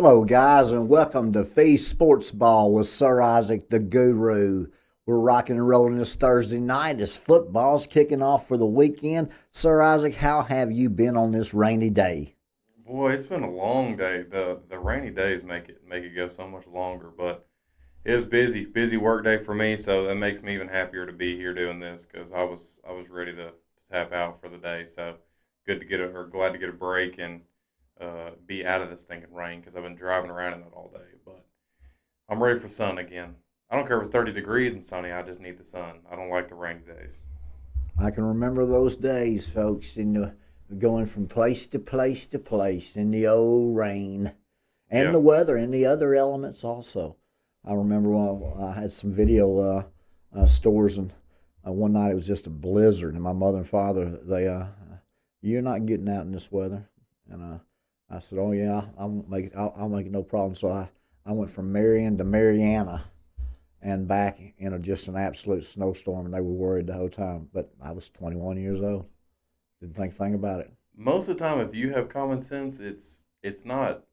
Hello, guys, and welcome to Phee SPORTSBALL with Sir Isaac the Guru. We're rocking and rolling this Thursday night as football's kicking off for the weekend. Sir Isaac, how have you been on this rainy day? Boy, it's been a long day. The rainy days make it go so much longer, but it was busy work day for me, so that makes me even happier to be here doing this because I was ready to tap out for the day. So good to get a or glad to get a break and be out of this stinking rain because I've been driving around in it all day. But I'm ready for sun again. I don't care if it's 30 degrees and sunny. I just need the sun. I don't like the rainy days. I can remember those days, folks, going from place to place to place in the old rain and the Yeah. weather and the other elements also. I remember when I had some video stores, and one night it was just a blizzard, and my mother and father, you're not getting out in this weather. And I said, oh, yeah, I won't make it. I'll make it no problem. So I went from Marion to Mariana and back in just an absolute snowstorm, and they were worried the whole time. But I was 21 years old. Didn't think a thing about it. Most of the time, if you have common sense, it's not.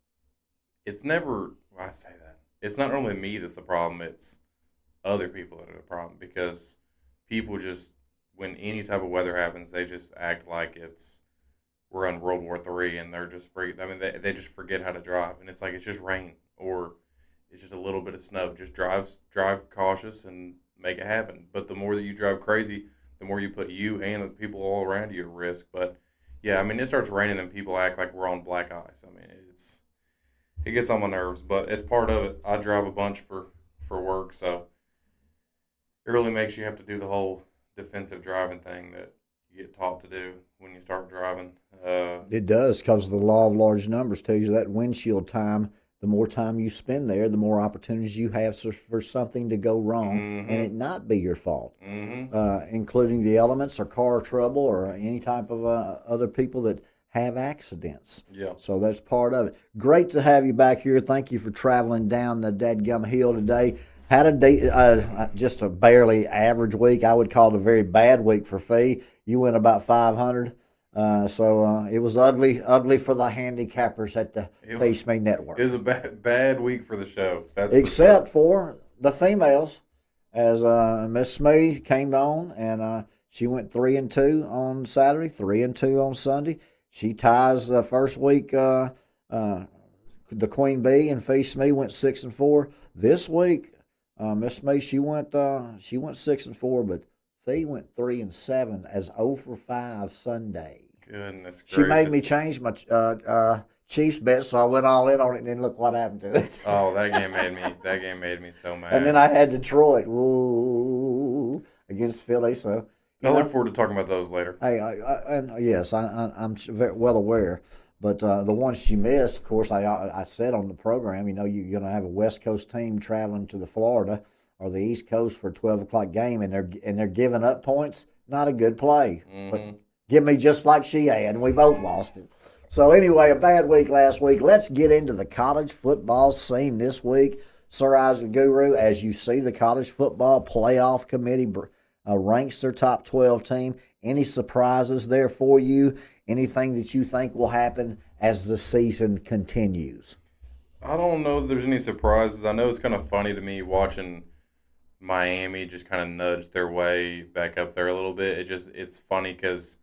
It's never. Well, I say that. It's not normally me that's the problem. It's other people that are the problem because people just when any type of weather happens, they just act like it's we're in World War III and they're just free. I mean, they just forget how to drive, and it's like it's just rain or it's just a little bit of snow. Just drive cautious and make it happen. But the more that you drive crazy, the more you put you and the people all around you at risk. But yeah, I mean, it starts raining and people act like we're on black ice. I mean, it gets on my nerves, but it's part of it. I drive a bunch for work, so it really makes you have to do the whole defensive driving thing that you get taught to do when you start driving. It does, because the law of large numbers tells you that windshield time, the more time you spend there, the more opportunities you have for something to go wrong and Mm-hmm. it not be your fault, Mm-hmm. including the elements or car trouble or any type of other people that have accidents. Yeah. So that's part of it. Great to have you back here. Thank you for traveling down the Dadgum Hill today. Had just a barely average week. I would call it a very bad week for Fee. You went about 500. So it was ugly for the handicappers at the It, Phee Smee it Network, was a bad week for the show. That's for sure. except for the females, as Miss Smee came on and she went 3-2 on Saturday, 3-2 on Sunday. She ties the first week. The Queen Bee and Phee Smee went 6-4 this week. Miss Smee she went 6-4, but Fee went 3-7 as 0 for 5 Sunday. Goodness She made me gracious. change my Chiefs bet, so I went all in on it, and then look what happened to it. Oh, that game made me so And then mad. I had Detroit, woo, against Philly. So I you look know, forward to talking about those later. hey, and yes, I'm very well aware. But the ones she missed, of course, I said on the program, you're going to have a West Coast team traveling to the Florida or the East Coast for a 12 o'clock game, and they're giving up points. Not a good play. But Mm-hmm. give me just like she had, and we both lost it. So anyway, a bad week last week. Let's get into the college football scene this week. Sir Isaac Guru, as you see, the college football playoff committee ranks their top 12 team. Any surprises there for you? Anything that you think will happen as the season continues? I don't know if there's any surprises. I know it's kind of funny to me watching Miami just kind of nudge their way back up there a little bit. It's funny because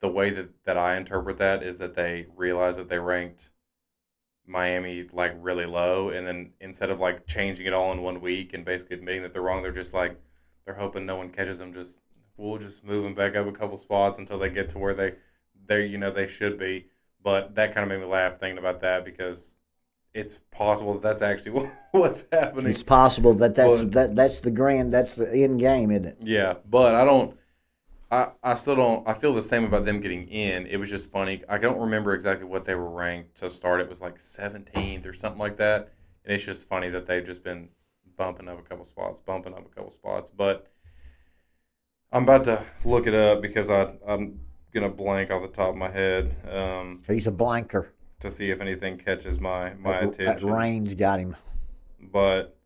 the way that I interpret that is that they realize that they ranked Miami like really low, and then instead of like changing it all in 1 week and basically admitting that they're wrong, they're just like they're hoping no one catches them. Just we'll just move them back up a couple spots until they get to where they should be. But that kind of made me laugh thinking about that because it's possible that that's actually what's It's happening. possible that But that's the end game, isn't it? yeah, but I don't. I still don't. I feel the same about them getting in. It was just funny. I don't remember exactly what they were ranked to start. It was like 17th or something like that. And it's just funny that they've just been bumping up a couple spots, bumping up a couple spots. But I'm about to look it up because I'm gonna blank off the top of my head He's a blanker. to see if anything catches my That attention. rain's got him. But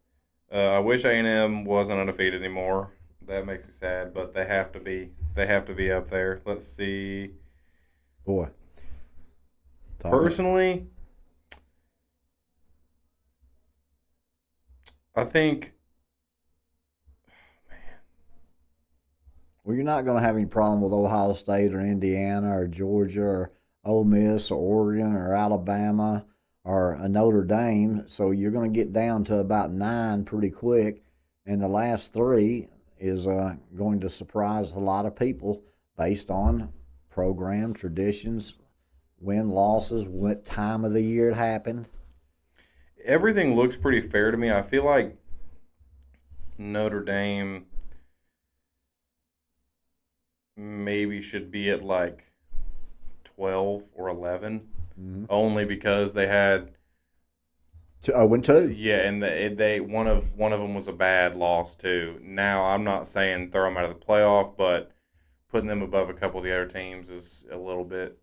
I wish A&M wasn't undefeated anymore. That makes me sad, but they have to be. They have to be up there. Let's see. Boy, talk about Personally, I think Well, you're not going to have any problem with Ohio State or Indiana or Georgia or Ole Miss or Oregon or Alabama or a Notre Dame. So you're going to get down to about 9 pretty quick. And the last 3 is going to surprise a lot of people based on program traditions, win losses, what time of the year it happened. everything looks pretty fair to me. I feel like Notre Dame maybe should be at like 12 or 11, only because they had Win 2. yeah, and they one of them was a bad loss too. Now I'm not saying throw them out of the playoff, but putting them above a couple of the other teams is a little bit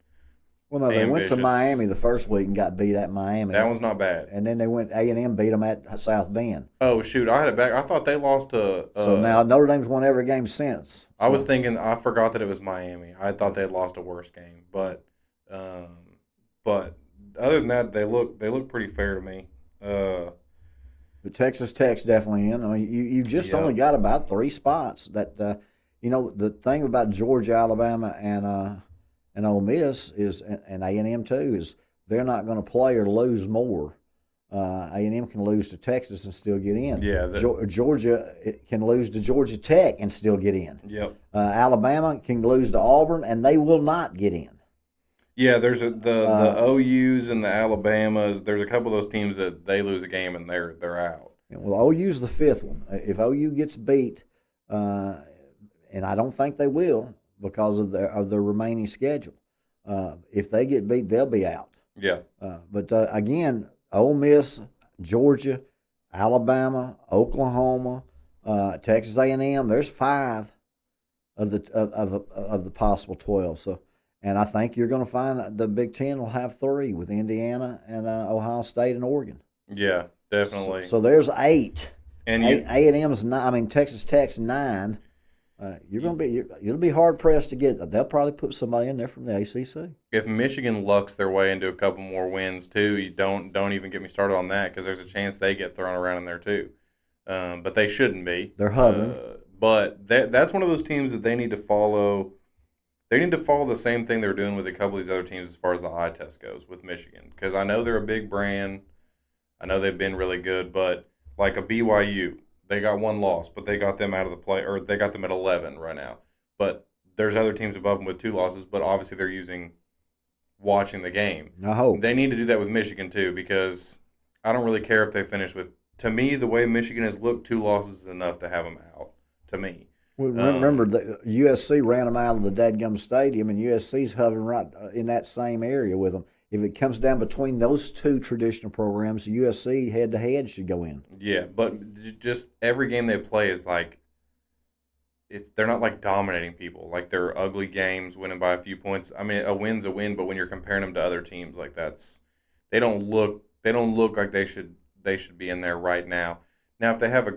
Well, no, they went to ambitious. Miami the first week and got beat at Miami. That one's not bad. And then they went A&M beat them at South Bend. Oh shoot, I had it back. I thought they lost to. So now Notre Dame's won every game since. I was thinking. I forgot that it was Miami. I thought they had lost a worse game, but other than that, they look pretty fair to me. But Texas Tech's definitely in. I mean, you just Yeah. only got about 3 spots. That the thing about Georgia, Alabama, and Ole Miss is, and A&M too, is they're not going to play or lose more. A&M can lose to Texas and still get in. Yeah, Georgia can lose to Georgia Tech and still get in. Yep. Alabama can lose to Auburn and they will not get in. Yeah, there's the OUs and the Alabamas. There's a couple of those teams that they lose a game and they're out. Well, OU's the 5th one. If OU gets beat, and I don't think they will because of their remaining schedule, if they get beat, they'll be out. Yeah. But again, Ole Miss, Georgia, Alabama, Oklahoma, Texas A&M. There's 5 of the possible 12. So. And I think you're going to find the Big Ten will have 3 with Indiana and Ohio State and Oregon. Yeah, definitely. So there's 8. And A&M's 9. I mean Texas Tech's 9. You'll be hard pressed to get. They'll probably put somebody in there from the ACC. if Michigan lucks their way into a couple more wins too, you don't even get me started on that because there's a chance they get thrown around in there too. But they shouldn't be. They're hovering. But that's one of those teams that they need to follow. They need to follow the same thing they're doing with a couple of these other teams as far as the eye test goes with Michigan. Because I know they're a big brand. I know they've been really good. But like a BYU, they got 1 loss, but they got them out of the play, or they got them at 11 right now. But there's other teams above them with 2 losses, but obviously they're watching the game. I hope. They need to do that with Michigan too, because I don't really care if they finish with. To me, the way Michigan has looked, 2 losses is enough to have them out. To me. Well, remember, the USC ran them out of the dadgum stadium, and USC's hovering right in that same area with them. If it comes down between those 2 traditional programs, USC head-to-head should go in. Yeah, but just every game they play is like they're not like dominating people. Like they're ugly games, winning by a few points. I mean, a win's a win, but when you're comparing them to other teams, like they don't look like they should be in there right now. Now, if they have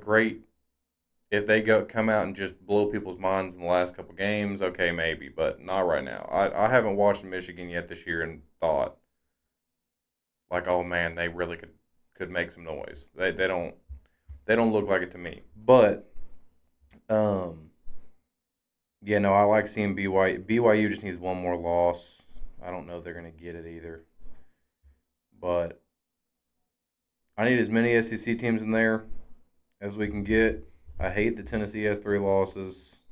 if they come out and just blow people's minds in the last couple games, okay, maybe, but not right now. I haven't watched Michigan yet this year and thought like, oh man, they really could make some noise. They don't look like it to me. But yeah, no, I like seeing BYU. BYU just needs 1 more loss. I don't know if they're gonna get it either. But I need as many SEC teams in there as we can get. I hate that Tennessee has 3 losses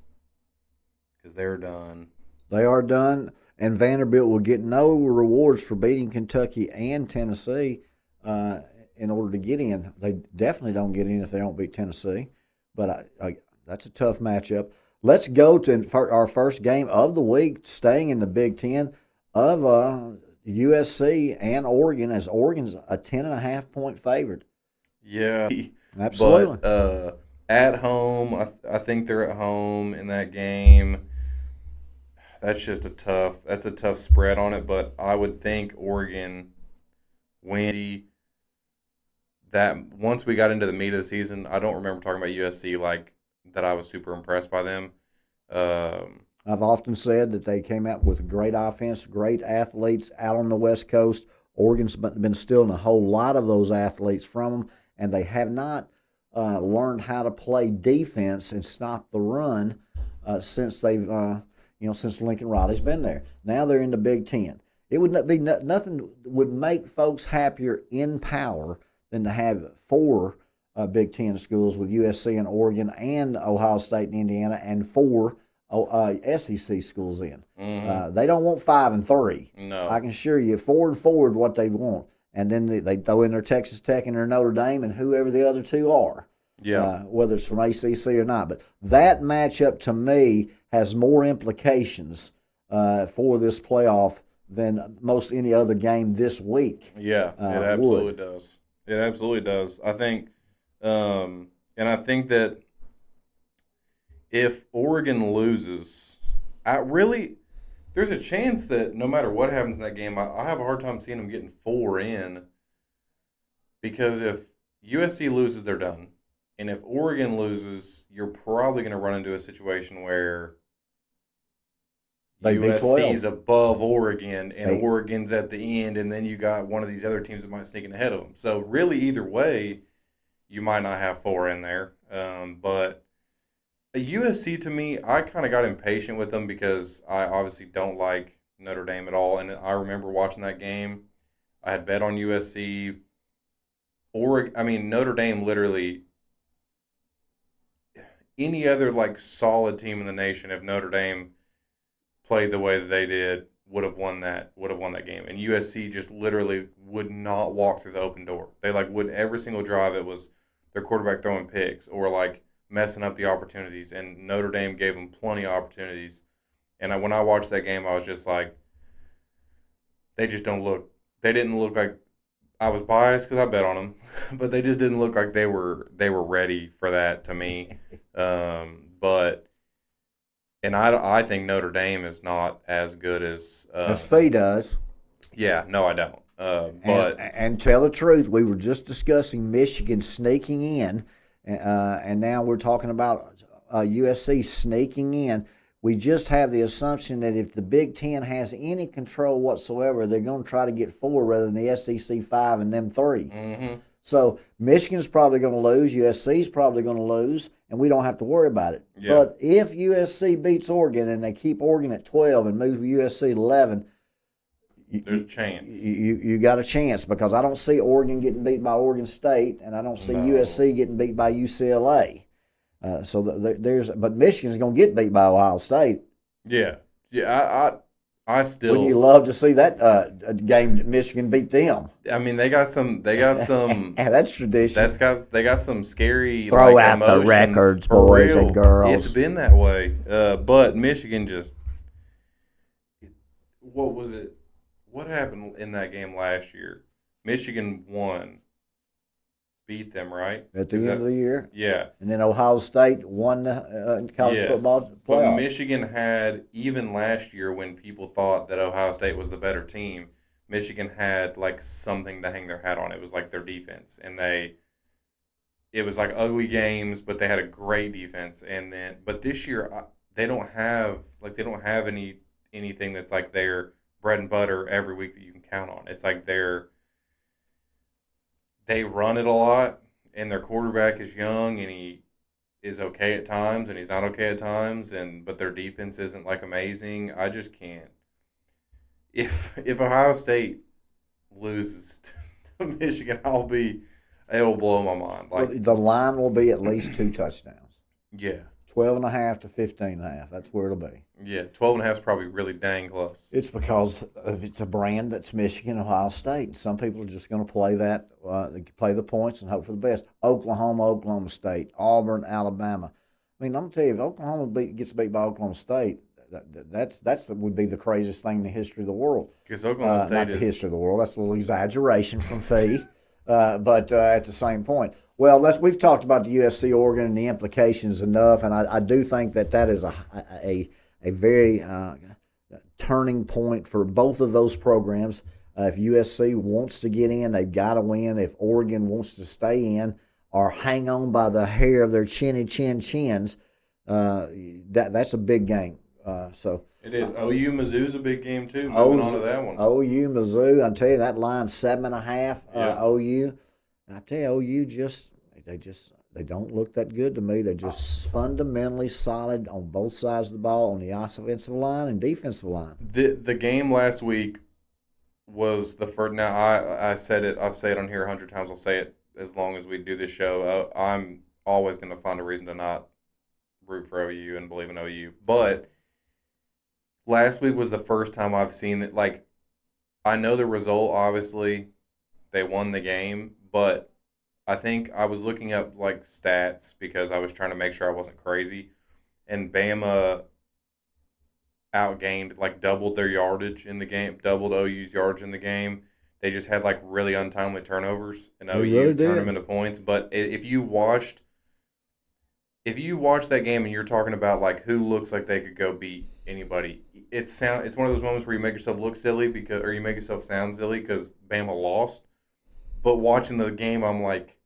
because they're done. They are done, and Vanderbilt will get no rewards for beating Kentucky and Tennessee in order to get in. They definitely don't get in if they don't beat Tennessee, but that's a tough matchup. Let's go to our first game of the week, staying in the Big Ten, of USC and Oregon, as Oregon's a 10.5-point favorite. Yeah. Absolutely. But at home, I think they're at home in that game. That's just a tough spread on it, but I would think Oregon win that. Once we got into the meat of the season, I don't remember talking about USC like that I was super impressed by them. I've often said that they came out with great offense, great athletes out on the West Coast. Oregon's been stealing a whole lot of those athletes from them, and they have not learned how to play defense and stop the run since they've since Lincoln Riley's been there. Now they're in the Big Ten. It would not be nothing would make folks happier in power than to have 4 Big Ten schools with USC and Oregon and Ohio State and Indiana and 4 SEC schools in. Mm-hmm. They don't want 5 and 3. No, I can assure you, 4 and 4 is what they want, and then they throw in their Texas Tech and their Notre Dame and whoever the other 2 are. yeah, Whether it's from ACC or not, but that matchup to me has more implications for this playoff than most any other game this week. yeah. It absolutely does. It absolutely does. I think, and I think that if Oregon loses, there's a chance that no matter what happens in that game, I have a hard time seeing them getting 4 in, because if USC loses, they're done. And if Oregon loses, you're probably going to run into a situation where USC's above Oregon and Oregon's at the end, and then you got one of these other teams that might sneak in ahead of them. So really, either way, you might not have 4 in there. But USC, to me, I kind of got impatient with them because I obviously don't like Notre Dame at all. And I remember watching that game. I had bet on USC. Notre Dame literally, any other solid team in the nation, if Notre Dame played the way that they did, would have won that game. And USC just literally would not walk through the open door. They would every single drive, it was their quarterback throwing picks or messing up the opportunities, and Notre Dame gave them plenty of opportunities. And when I watched that game, I was just like, they didn't look like, I was biased because I bet on them, but they just didn't look like they were ready for that to me. And I think Notre Dame is not as good as Phee does. Yeah, no, I don't. And tell the truth, we were just discussing Michigan sneaking in, and now we're talking about USC sneaking in. We just have the assumption that if the Big Ten has any control whatsoever, they're going to try to get 4 rather than the SEC 5 and them 3. Mm-hmm. So Michigan's probably going to lose, USC's probably going to lose, and we don't have to worry about it. Yeah. But if USC beats Oregon and they keep Oregon at 12 and move USC 11, there's a chance. You got a chance, because I don't see Oregon getting beat by Oregon State, and I don't see USC getting beat by UCLA. But Michigan's going to get beat by Ohio State. Yeah, I still. Wouldn't you love to see that game? Michigan beat them. I mean, they got some. That's tradition. They got some scary. Throw out the records, boys real. and girls. It's been that way, but Michigan just. What was it? What happened in that game last year? Michigan won. Beat them, right? At the end of the year? Yeah. And then Ohio State won the college football playoff. But Michigan had, even last year when people thought that Ohio State was the better team, Michigan had something to hang their hat on. It was their defense. And it was ugly games, but they had a great defense. But this year they don't have anything that's their bread and butter every week that you can count on. It's they run it a lot, and their quarterback is young, and he is okay at times, and he's not okay at times, but their defense isn't amazing. I just can't. If Ohio State loses to Michigan, it will blow my mind. The line will be at least 2 touchdowns. Yeah. 12.5 to 15.5. That's where it'll be. Yeah, 12.5 is probably really dang close. It's because it's a brand that's Michigan, Ohio State, and some people are just going to play that, play the points and hope for the best. Oklahoma, Oklahoma State, Auburn, Alabama. I mean, I'm going to tell you, if Oklahoma gets beat by Oklahoma State, that would be the craziest thing in the history of the world. Because Oklahoma State not the history of the world. That's a little exaggeration from Phee, but at the same point. Well, we've talked about the USC Oregon and the implications enough, and I do think that is a very turning point for both of those programs. If USC wants to get in, they've got to win. If Oregon wants to stay in or hang on by the hair of their chins, that's a big game. It is. OU Mizzou's a big game too. Moving on to that one. OU Mizzou, I tell you, that line's 7.5. Yeah. OU. I tell you, OU They don't look that good to me. They're just fundamentally solid on both sides of the ball, on the offensive line and defensive line. The game last week was the first. Now I said it. I've said it on here 100 times. I'll say it as long as we do this show. I'm always going to find a reason to not root for OU and believe in OU. But last week was the first time I've seen that. Like, I know the result. Obviously, they won the game, but I think I was looking up like stats because I was trying to make sure I wasn't crazy, and Bama outgained, like doubled their yardage in the game, doubled OU's yardage in the game. They just had like really untimely turnovers, and They OU really turned did. them into points. But if you watched that game and you're talking about like who looks like they could go beat anybody, it's one of those moments where you make yourself look silly or you make yourself sound silly because Bama lost. But watching the game, I'm like,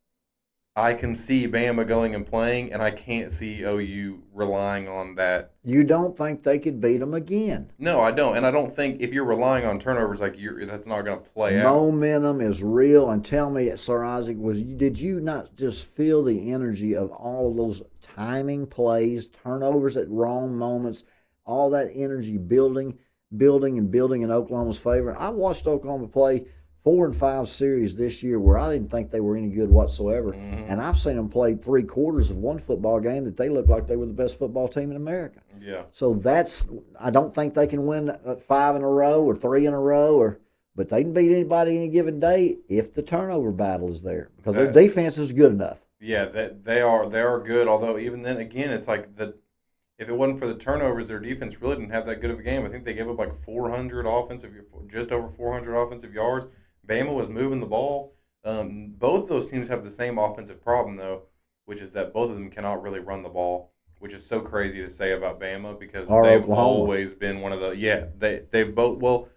I can see Bama going and playing, and I can't see OU relying on that. You don't think they could beat them again? No, I don't, and I don't think if you're relying on turnovers, like that's not going to play out. Momentum is real. And tell me, Sir Isaac, did you not just feel the energy of all of those timing plays, turnovers at wrong moments, all that energy building in Oklahoma's favor? I watched Oklahoma play 4 and 5 series this year where I didn't think they were any good whatsoever. Mm-hmm. And I've seen them play 3/4 of one football game that they looked like they were the best football team in America. Yeah. So I don't think they can win 5 in a row or 3 in a row, but they can beat anybody any given day if the turnover battle is there because their defense is good enough. Yeah, they are good. Although even then, again, it's like if it wasn't for the turnovers, their defense really didn't have that good of a game. I think they gave up like just over 400 offensive yards. Bama was moving the ball. Both of those teams have the same offensive problem, though, which is that both of them cannot really run the ball, which is so crazy to say about Bama because they've Oklahoma. always been one of the they've both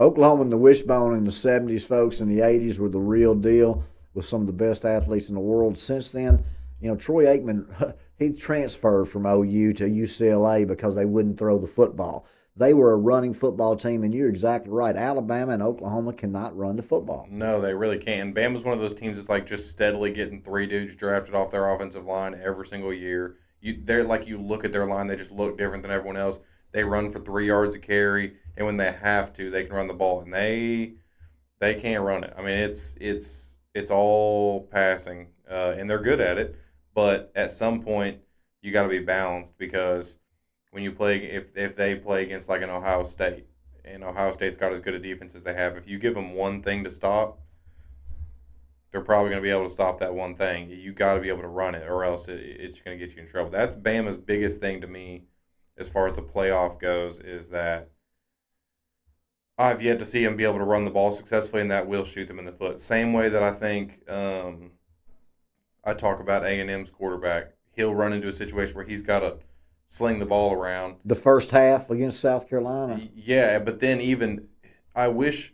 Oklahoma and the wishbone in the 70s, folks, and the 80s were the real deal with some of the best athletes in the world. Since then, Troy Aikman, he transferred from OU to UCLA because they wouldn't throw the football. They were a running football team, and you're exactly right. Alabama and Oklahoma cannot run the football. No, they really can't. Bama's one of those teams that's like just steadily getting 3 dudes drafted off their offensive line every single year. They're like, you look at their line, they just look different than everyone else. They run for 3 yards a carry, and when they have to, they can run the ball, and they can't run it. I mean, it's all passing, and they're good at it. But at some point, you got to be balanced because when you play, if they play against like an Ohio State, and Ohio State's got as good a defense as they have, if you give them one thing to stop, they're probably going to be able to stop that one thing. You got to be able to run it, or else it's going to get you in trouble. That's Bama's biggest thing to me, as far as the playoff goes, is that I've yet to see them be able to run the ball successfully, and that will shoot them in the foot. Same way that I think I talk about A&M's quarterback. He'll run into a situation where he's got to sling the ball around. The first half against South Carolina. Yeah, but then even I wish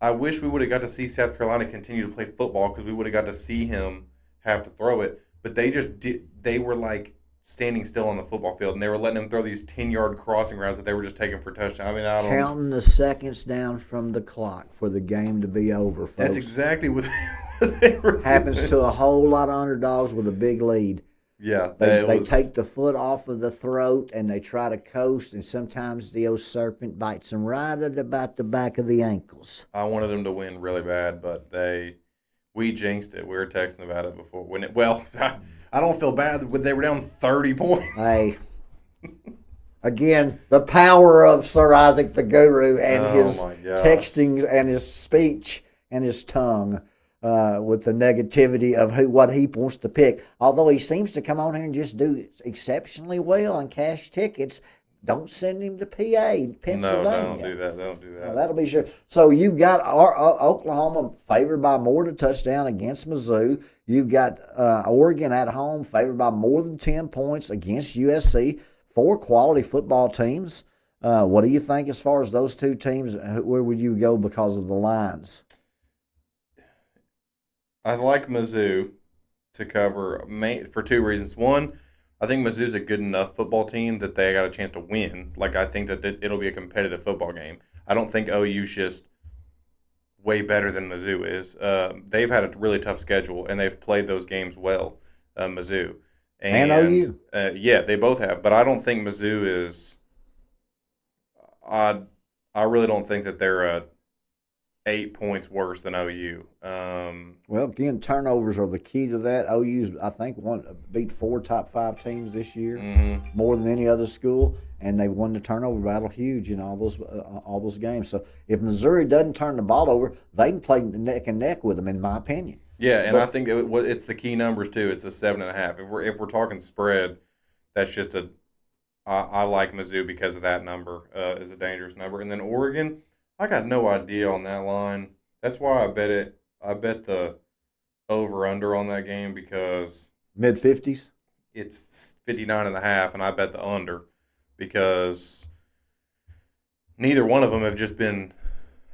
we would have got to see South Carolina continue to play football because we would have got to see him have to throw it. But they were like standing still on the football field, and they were letting him throw these 10-yard crossing routes that they were just taking for touchdown. I mean, I don't counting the seconds down from the clock for the game to be over, folks. That's exactly what they were happens doing. to a whole lot of underdogs with a big lead. Yeah, they take the foot off of the throat and they try to coast, and sometimes the old serpent bites them right at about the back of the ankles. I wanted them to win really bad, but we jinxed it. We were texting about it before. I don't feel bad. They were down 30 points. Hey, again, the power of Sir Isaac the Guru and his texting and his speech and his tongue. With the negativity of what he wants to pick. Although he seems to come on here and just do exceptionally well on cash tickets, don't send him to PA, Pennsylvania. No, don't do that. Don't do that. Well, that'll be sure. So you've got Oklahoma favored by more to touchdown against Mizzou. You've got Oregon at home favored by more than 10 points against USC. 4 quality football teams. What do you think as far as those two teams? Where would you go because of the lines? I like Mizzou to cover for 2 reasons. One, I think Mizzou's a good enough football team that they got a chance to win. Like, I think that it'll be a competitive football game. I don't think OU's just way better than Mizzou is. They've had a really tough schedule, and they've played those games well. Mizzou. And OU. Yeah, they both have, but I don't think Mizzou is. I really don't think that they're 8 points worse than OU. Well, again, turnovers are the key to that. OU's, I think, beat 4 top 5 teams this year, more than any other school, and they won the turnover battle huge in all those games. So if Missouri doesn't turn the ball over, they can play neck and neck with them, in my opinion. Yeah, and I think it's the key numbers too. It's a 7.5. If we're talking spread, that's just a. I like Mizzou because of that number is a dangerous number, and then Oregon. I got no idea on that line. That's why I bet it. I bet the over under on that game because mid-50s. It's 59.5, and I bet the under because neither one of them have just been.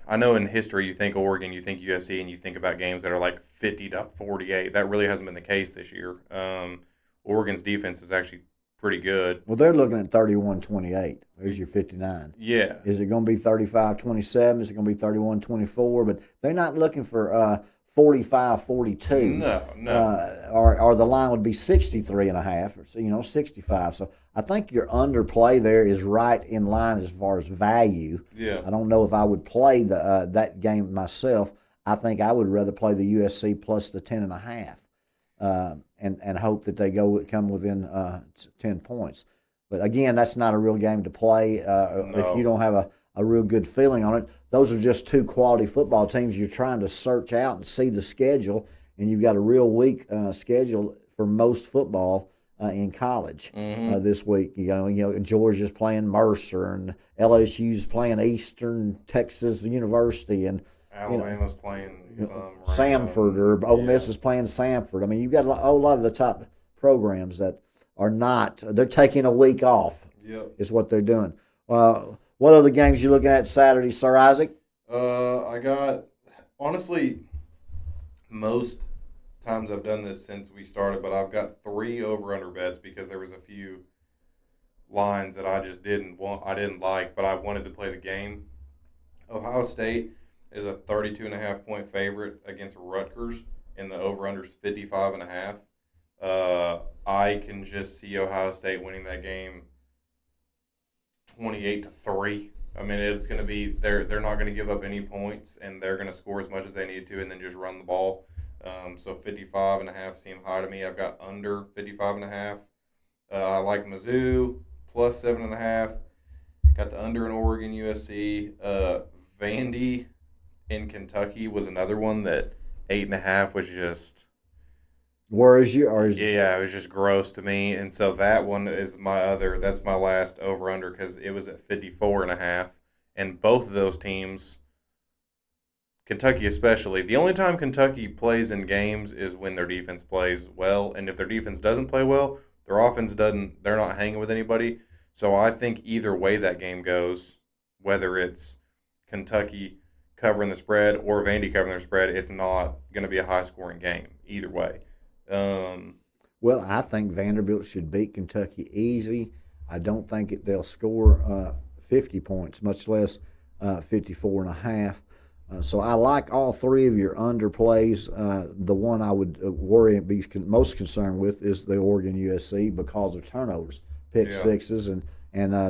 I know in history you think Oregon, you think USC, and you think about games that are like 50-48. That really hasn't been the case this year. Oregon's defense is actually pretty good. Well, they're looking at 31-28. There's your 59. Yeah. Is it going to be 35-27? Is it going to be 31-24? But they're not looking for 45-42. No. Or the line would be 63.5, or 65. So I think your underplay there is right in line as far as value. Yeah. I don't know if I would play that game myself. I think I would rather play the USC plus the 10.5. And hope that they come within 10 points. But again, that's not a real game to play if you don't have a real good feeling on it. Those are just 2 quality football teams you're trying to search out and see the schedule, and you've got a real weak schedule for most football in college this week. Georgia's playing Mercer, and LSU's playing Eastern Texas University, and Alabama's playing Samford, or Ole Miss is playing Samford. I mean, you've got a whole lot of the top programs that are not. They're taking a week off. Yep. Is what they're doing. What other games you looking at Saturday, Sir Isaac? I got, honestly, most times I've done this since we started, but I've got 3 over-under bets because there was a few lines that I just didn't like, but I wanted to play the game. Ohio State is a 32.5-point favorite against Rutgers, and the over-under is 55.5. I can just see Ohio State winning that game 28-3. I mean, it's going to be they're not going to give up any points, and they're going to score as much as they need to, and then just run the ball. So 55.5 seem high to me. I've got under 55.5. I like Mizzou plus 7.5. Got the under in Oregon, USC. Vandy in Kentucky was another one that 8.5 was just. Where is you? Yeah, it was just gross to me, and so that one is my other. That's my last over under because it was at 54.5, and both of those teams, Kentucky especially, the only time Kentucky plays in games is when their defense plays well, and if their defense doesn't play well, their offense doesn't. They're not hanging with anybody. So I think either way that game goes, whether it's Kentucky covering the spread or Vandy covering their spread, it's not going to be a high scoring game either way. Well, I think Vanderbilt should beat Kentucky easy. I don't think they'll score 50 points, much less 54.5. So I like all 3 of your underplays. The one I would worry and be most concerned with is the Oregon USC because of turnovers, pick sixes, and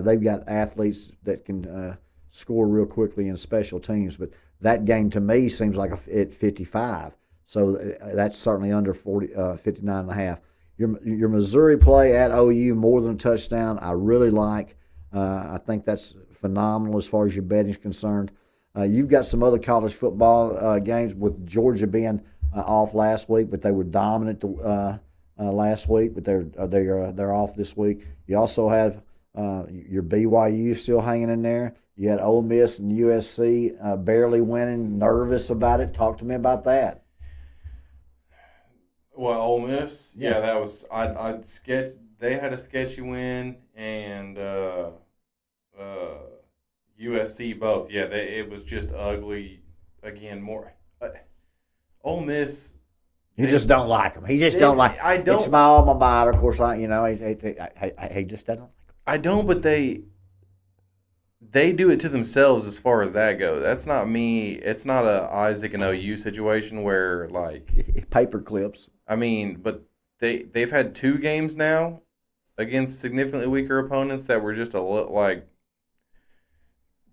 they've got athletes that can score real quickly in special teams. But that game to me seems like at 55. So that's certainly under 59.5. Your Missouri play at OU more than a touchdown, I really like. I think that's phenomenal as far as your betting is concerned. You've got some other college football games with Georgia being off last week, but they were dominant last week. But they're off this week. You also have your BYU still hanging in there. You had Ole Miss and USC barely winning, nervous about it. Talk to me about that. Well, Ole Miss, yeah, that was I sketched. They had a sketchy win, and USC both. Yeah, it was just ugly. Again, more Ole Miss. You just don't like them. He just don't like. I don't. It's my alma mater. Of course, he just doesn't like them. I don't, but they do it to themselves as far as that goes. That's not me. It's not a Isaac and OU situation where like paper clips. I mean, but they've had 2 games now against significantly weaker opponents that were just a little like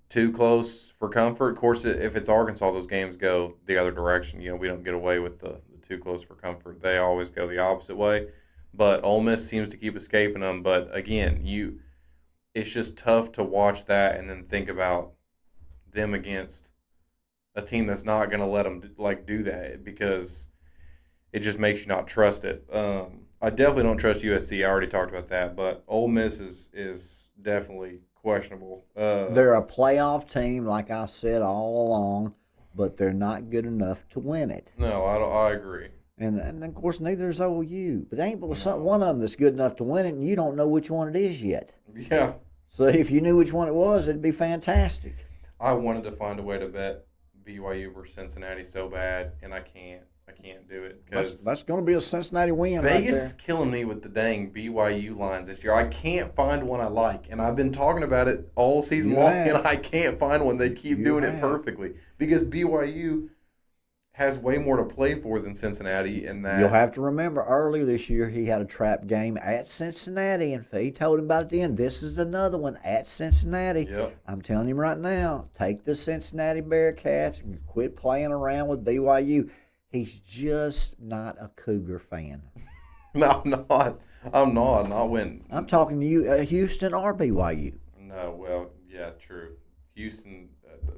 too close for comfort. Of course, if it's Arkansas, those games go the other direction. We don't get away with the too close for comfort. They always go the opposite way. But Ole Miss seems to keep escaping them. But again, it's just tough to watch that and then think about them against a team that's not going to let them do that, because it just makes you not trust it. I definitely don't trust USC. I already talked about that, but Ole Miss is definitely questionable. They're a playoff team, like I said all along, but they're not good enough to win it. No, I agree. And of course, neither is OU. But there ain't one of them that's good enough to win it, and you don't know which one it is yet. Yeah. So if you knew which one it was, it'd be fantastic. I wanted to find a way to bet BYU versus Cincinnati so bad, and I can't do it because that's going to be a Cincinnati win. Vegas right is killing me with the dang BYU lines this year. I can't find one I like, and I've been talking about it all season long, and I can't find one. They keep doing it perfectly because BYU has way more to play for than Cincinnati. And that you'll have to remember earlier this year he had a trap game at Cincinnati, and Phee told him about it then. This is another one at Cincinnati. Yep. I'm telling him right now, take the Cincinnati Bearcats and quit playing around with BYU. He's just not a Cougar fan. No, I'm not. Not when. I'm talking to you, Houston or BYU. No, well, yeah, true. Houston.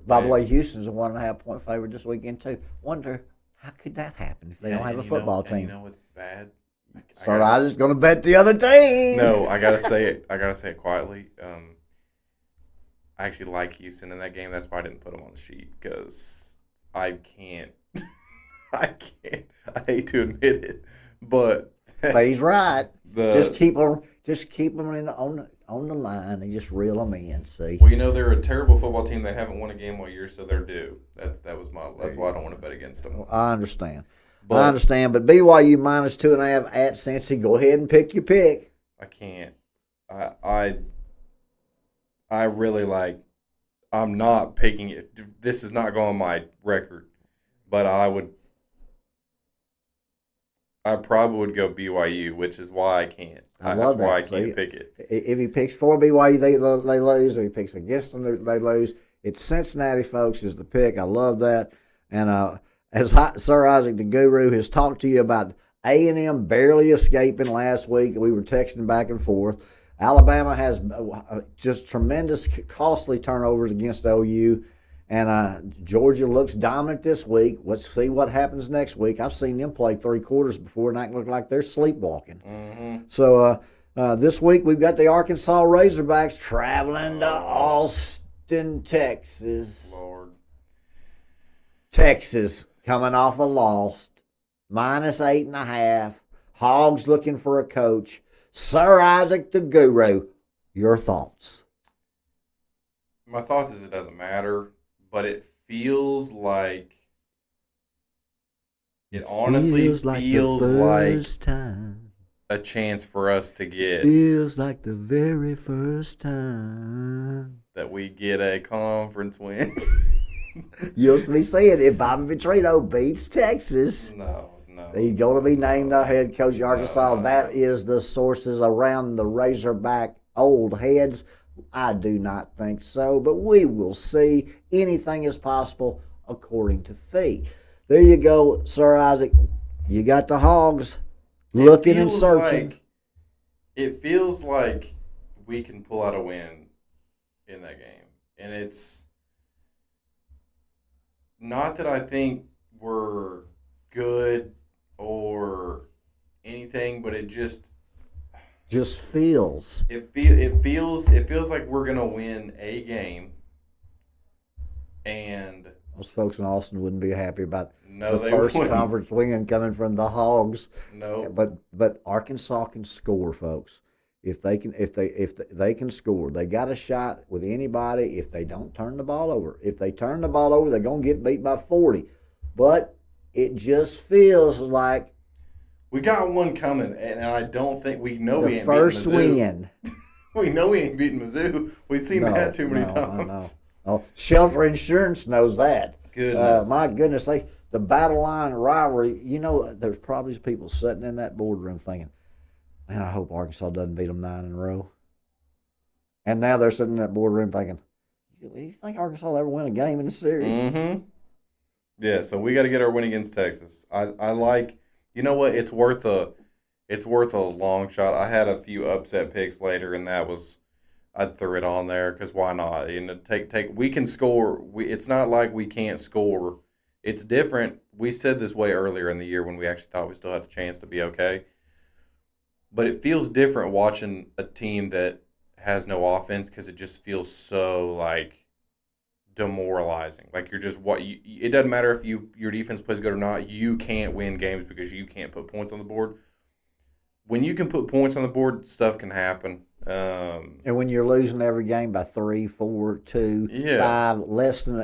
By the way, Houston's a 1.5-point favorite this weekend too. Wonder how could that happen if they don't have a football team? You know what's bad? So I was just going to bet the other team. No, I gotta say it. I gotta say it quietly. I actually like Houston in that game. That's why I didn't put them on the sheet, because I can't. I hate to admit it, but he's right. Just keep them on the line and just reel them in. See. Well, they're a terrible football team. They haven't won a game all year, so they're due. That's why I don't want to bet against them. Well, I understand. But BYU minus 2.5 at Cincy. Go ahead and pick your pick. I can't. I really like. I'm not picking it. This is not going on my record, but I probably would go BYU, which is why I can't. That's why I can't pick it. If he picks for BYU, they lose. Or he picks against them, they lose. It's Cincinnati, folks, is the pick. I love that. And as Sir Isaac the Guru has talked to you about A&M barely escaping last week, we were texting back and forth. Alabama has just tremendous costly turnovers against OU. And Georgia looks dominant this week. Let's see what happens next week. I've seen them play 3 quarters before, and act look like they're sleepwalking. Mm-hmm. So this week we've got the Arkansas Razorbacks traveling to Austin, Texas. Lord. Texas coming off a loss, minus 8.5. Hogs looking for a coach. Sir Isaac the Guru, your thoughts? My thoughts is it doesn't matter. But it feels like it honestly feels like time. A chance for us to get. Feels like the very first time that we get a conference win. You'll be seeing if Bobby Petrino beats Texas. No. He's going to be named the head coach of Arkansas. That is the sources around the Razorback old heads. I do not think so, but we will see. Anything is possible, according to Phee. There you go, Sir Isaac. You got the Hogs looking and searching. It feels like we can pull out a win in that game. And it's not that I think we're good or anything, but it just feels. It feels like we're gonna win a game, and those folks in Austin wouldn't be happy about the they first wouldn't. Conference win coming from the Hogs. No, but Arkansas can score, folks. If they can score, they got a shot with anybody. If they don't turn the ball over, if they turn the ball over, they're gonna get beat by 40. But it just feels like. We got one coming, and I don't think we know we ain't beating Mizzou. The first win. We know we ain't beating Mizzou. We've seen that too many times. No. Shelter Insurance knows that. Goodness. My goodness. the battle line rivalry. You know, there's probably people sitting in that boardroom thinking, "Man, I hope Arkansas doesn't beat them 9 in a row." And now they're sitting in that boardroom thinking, "You think Arkansas will ever win a game in the series?" Mm-hmm. Yeah, so we got to get our win against Texas. I like, you know what? It's worth a long shot. I had a few upset picks later, and that was I threw it on there because why not? You know, we can score. It's not like we can't score. It's different. We said this way earlier in the year when we actually thought we still had a chance to be okay. But it feels different watching a team that has no offense because it just feels so like demoralizing. Like you're just it doesn't matter if your defense plays good or not. You can't win games because you can't put points on the board. When you can put points on the board, stuff can happen. And when you're losing every game by 3, 4, 2, 5, less than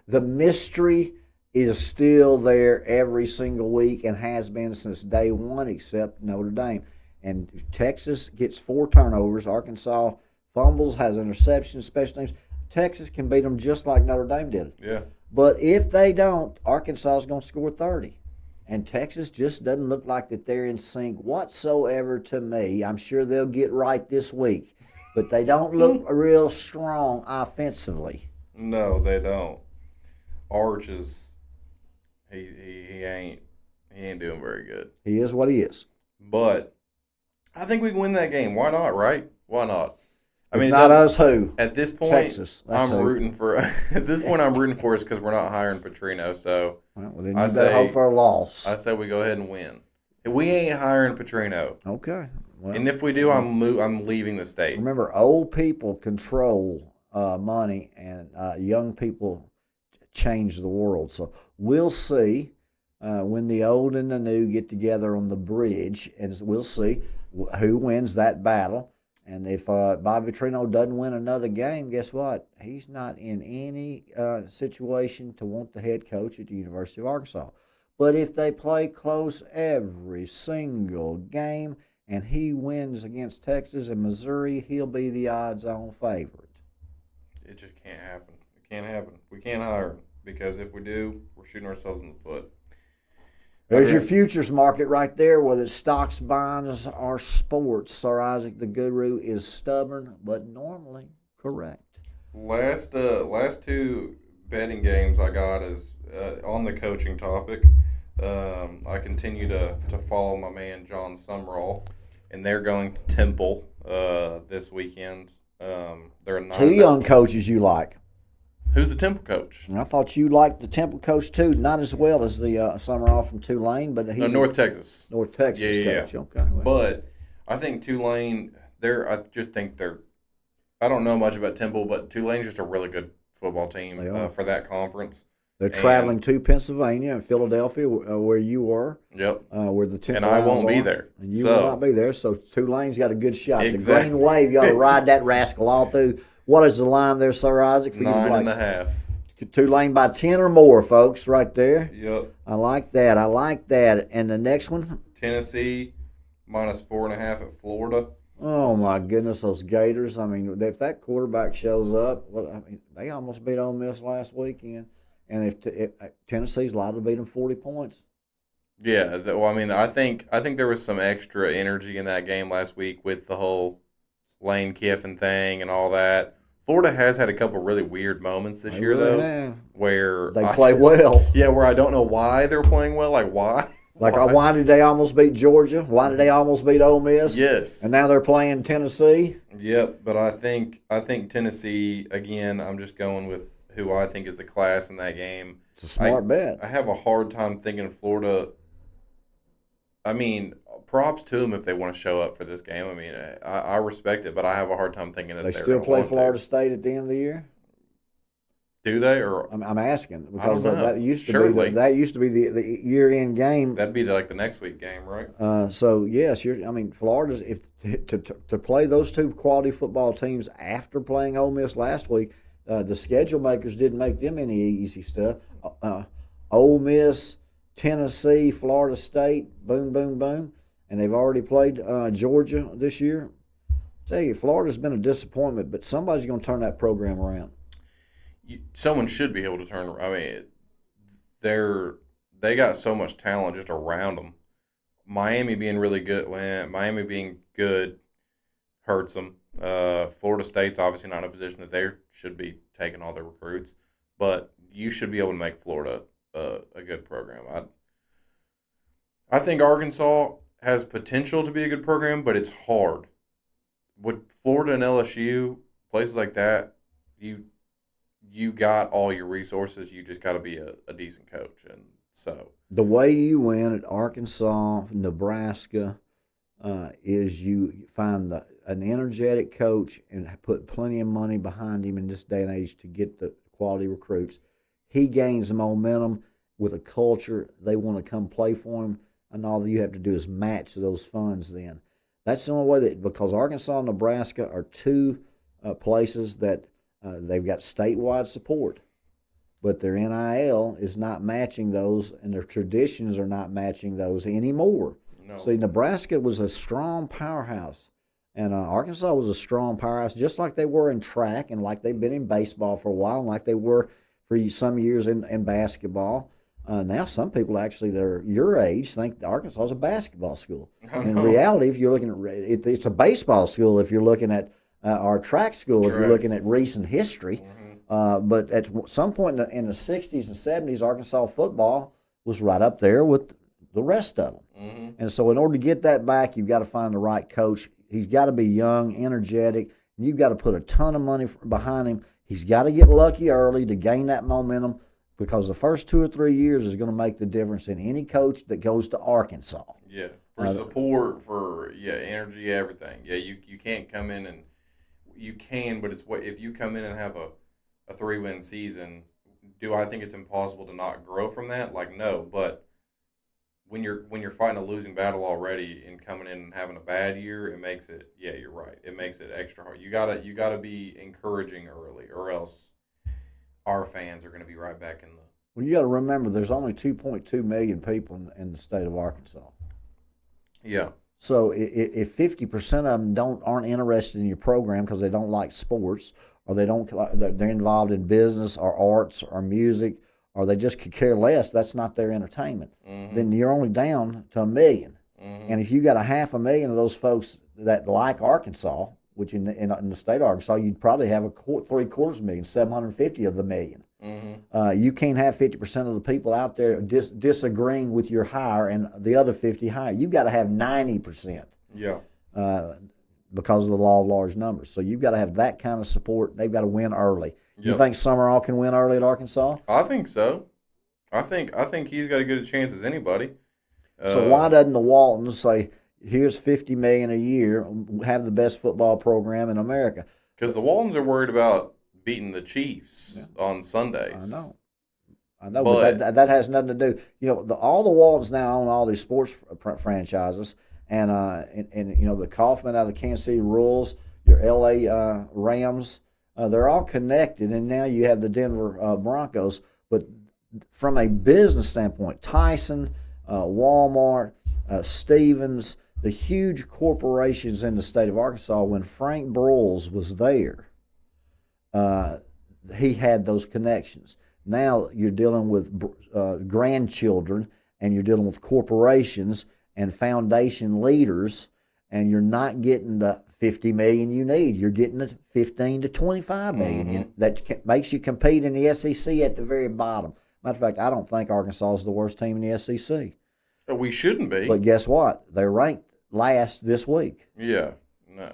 the mystery is still there every single week and has been since day one, except Notre Dame. And Texas gets 4 turnovers. Arkansas fumbles, has interceptions, special teams. Texas can beat them just like Notre Dame did. Yeah. But if they don't, Arkansas is going to score 30. And Texas just doesn't look like that they're in sync whatsoever to me. I'm sure they'll get right this week. But they don't look real strong offensively. No, they don't. Arch is he ain't doing very good. He is what he is. But I think we can win that game. Why not, right? Why not? I mean, not us who? At this point, Texas. I'm rooting for. At this point, I'm rooting for us because we're not hiring Petrino. So well, then you better hope for a loss. I say we go ahead and win. If we ain't hiring Petrino, okay. Well, and if we do, I'm leaving the state. Remember, old people control money, and young people change the world. So we'll see when the old and the new get together on the bridge, and we'll see who wins that battle. And if Bobby Petrino doesn't win another game, guess what? He's not in any situation to want the head coach at the University of Arkansas. But if they play close every single game and he wins against Texas and Missouri, he'll be the odds-on favorite. It just can't happen. It can't happen. We can't hire him because if we do, we're shooting ourselves in the foot. There's your futures market right there, whether it's stocks, bonds, or sports. Sir Isaac the Guru is stubborn, but normally correct. Last 2 betting games I got is on the coaching topic. I continue to follow my man John Sumrall, and they're going to Temple this weekend. They're 2 young coaches you like. Who's the Temple coach? I thought you liked the Temple coach too, not as well as the Summerall from Tulane, but he's North Texas. North Texas coach. Yeah. Okay. Well. But I think Tulane. I just think they're. I don't know much about Temple, but Tulane's just a really good football team for that conference. They're traveling to Pennsylvania and Philadelphia, where you were. Yep. Where the Temple and I won't be there. And you will not be there, so Tulane's got a good shot. Exactly. The Green Wave, you ought to ride that rascal all through. What is the line there, Sir Isaac? For 9.5. Tulane by 10 or more, folks, right there. Yep. I like that. And the next one? Tennessee minus 4.5 at Florida. Oh, my goodness, those Gators. I mean, if that quarterback shows up, they almost beat Ole Miss last weekend. And if Tennessee's liable to beat them 40 points. Yeah, I think there was some extra energy in that game last week with the whole Lane Kiffin thing and all that. Florida has had a couple really weird moments this year, though, where they play well. Yeah, where I don't know why they're playing well. Like, why? Why did they almost beat Georgia? Why did they almost beat Ole Miss? Yes. And now they're playing Tennessee? Yep, but I think Tennessee, again, I'm just going with who I think is the class in that game. It's a smart bet. I have a hard time thinking Florida. I mean, props to them if they want to show up for this game. I mean, I respect it, but I have a hard time thinking that they they're still play Florida to. State at the end of the year. Do they? Or I'm asking because that used to be the year-end game. That'd be the next week game, right? So yes, Florida's to play those 2 quality football teams after playing Ole Miss last week. The schedule makers didn't make them any easy stuff. Ole Miss, Tennessee, Florida State, boom, boom, boom. And they've already played Georgia this year. I tell you, Florida's been a disappointment, but somebody's going to turn that program around. Someone should be able to turn. I mean, they got so much talent just around them. Miami being really good, when Miami being good hurts them. Florida State's obviously not in a position that they should be taking all their recruits, but you should be able to make Florida a good program. I think Arkansas has potential to be a good program, but it's hard. With Florida and LSU, places like that, you got all your resources. You just got to be a decent coach, and so The way you win at Arkansas, Nebraska, is you find an energetic coach and put plenty of money behind him in this day and age to get the quality recruits. He gains the momentum with a culture. They want to come play for him, and all you have to do is match those funds then. That's the only way that, because Arkansas and Nebraska are two places that they've got statewide support, but their NIL is not matching those, and their traditions are not matching those anymore. no. See, Nebraska was a strong powerhouse, and Arkansas was a strong powerhouse, just like they were in track and like they've been in baseball for a while and like they were for some years in basketball. Now some people actually that are your age think Arkansas is a basketball school. In reality, if you're looking at it's a baseball school if you're looking at our track school, if you're looking at recent history. But at some point in the 60s and 70s, Arkansas football was right up there with the rest of them. And so in order to get that back, you've got to find the right coach. He's got to be young, energetic, and you've got to put a ton of money behind him. He's got to get lucky early to gain that momentum, because the first 2 or 3 years is going to make the difference in any coach that goes to Arkansas. Yeah, for support, for energy, everything. Yeah, you can't come in and you can, but it's what if you come in and have a 3-win season. Do I think it's impossible to not grow from that? Like, no, but when you're fighting a losing battle already and coming in and having a bad year, it makes it. Yeah, you're right. It makes it extra hard. You gotta be encouraging early, or else our fans are going to be right back in the. Well, you got to remember, there's only 2.2 million people in the state of Arkansas. Yeah. So if 50% of them aren't interested in your program because they don't like sports, or they're involved in business or arts or music, or they just could care less, that's not their entertainment. Then you're only down to 1 million. And if you got 500,000 of those folks that like Arkansas, which in the state of Arkansas, you'd probably have 750,000, 750 of the million. You can't have 50% of the people out there disagreeing with your hire and the other 50 hire. You've got to have 90%. Yeah. Because of the law of large numbers. So you've got to have that kind of support. They've got to win early. Yep. You think Summerall can win early at Arkansas? I think so. I think he's got as good a chance as anybody. So why doesn't the Waltons say, here's $50 million a year, have the best football program in America? Because the Waltons are worried about beating the Chiefs on Sundays. I know, but that has nothing to do. All the Waltons now own all these sports franchises, and the Kaufman out of the Kansas City Royals, your L.A. Rams, they're all connected, and now you have the Denver Broncos. But from a business standpoint, Tyson, Walmart, Stevens, the huge corporations in the state of Arkansas, when Frank Broyles was there, he had those connections. Now you're dealing with grandchildren, and you're dealing with corporations and foundation leaders, and you're not getting the $50 million you need. You're getting the $15 to $25 million that makes you compete in the SEC at the very bottom. Matter of fact, I don't think Arkansas is the worst team in the SEC. We shouldn't be. But guess what? They're ranked last this week. Yeah. No,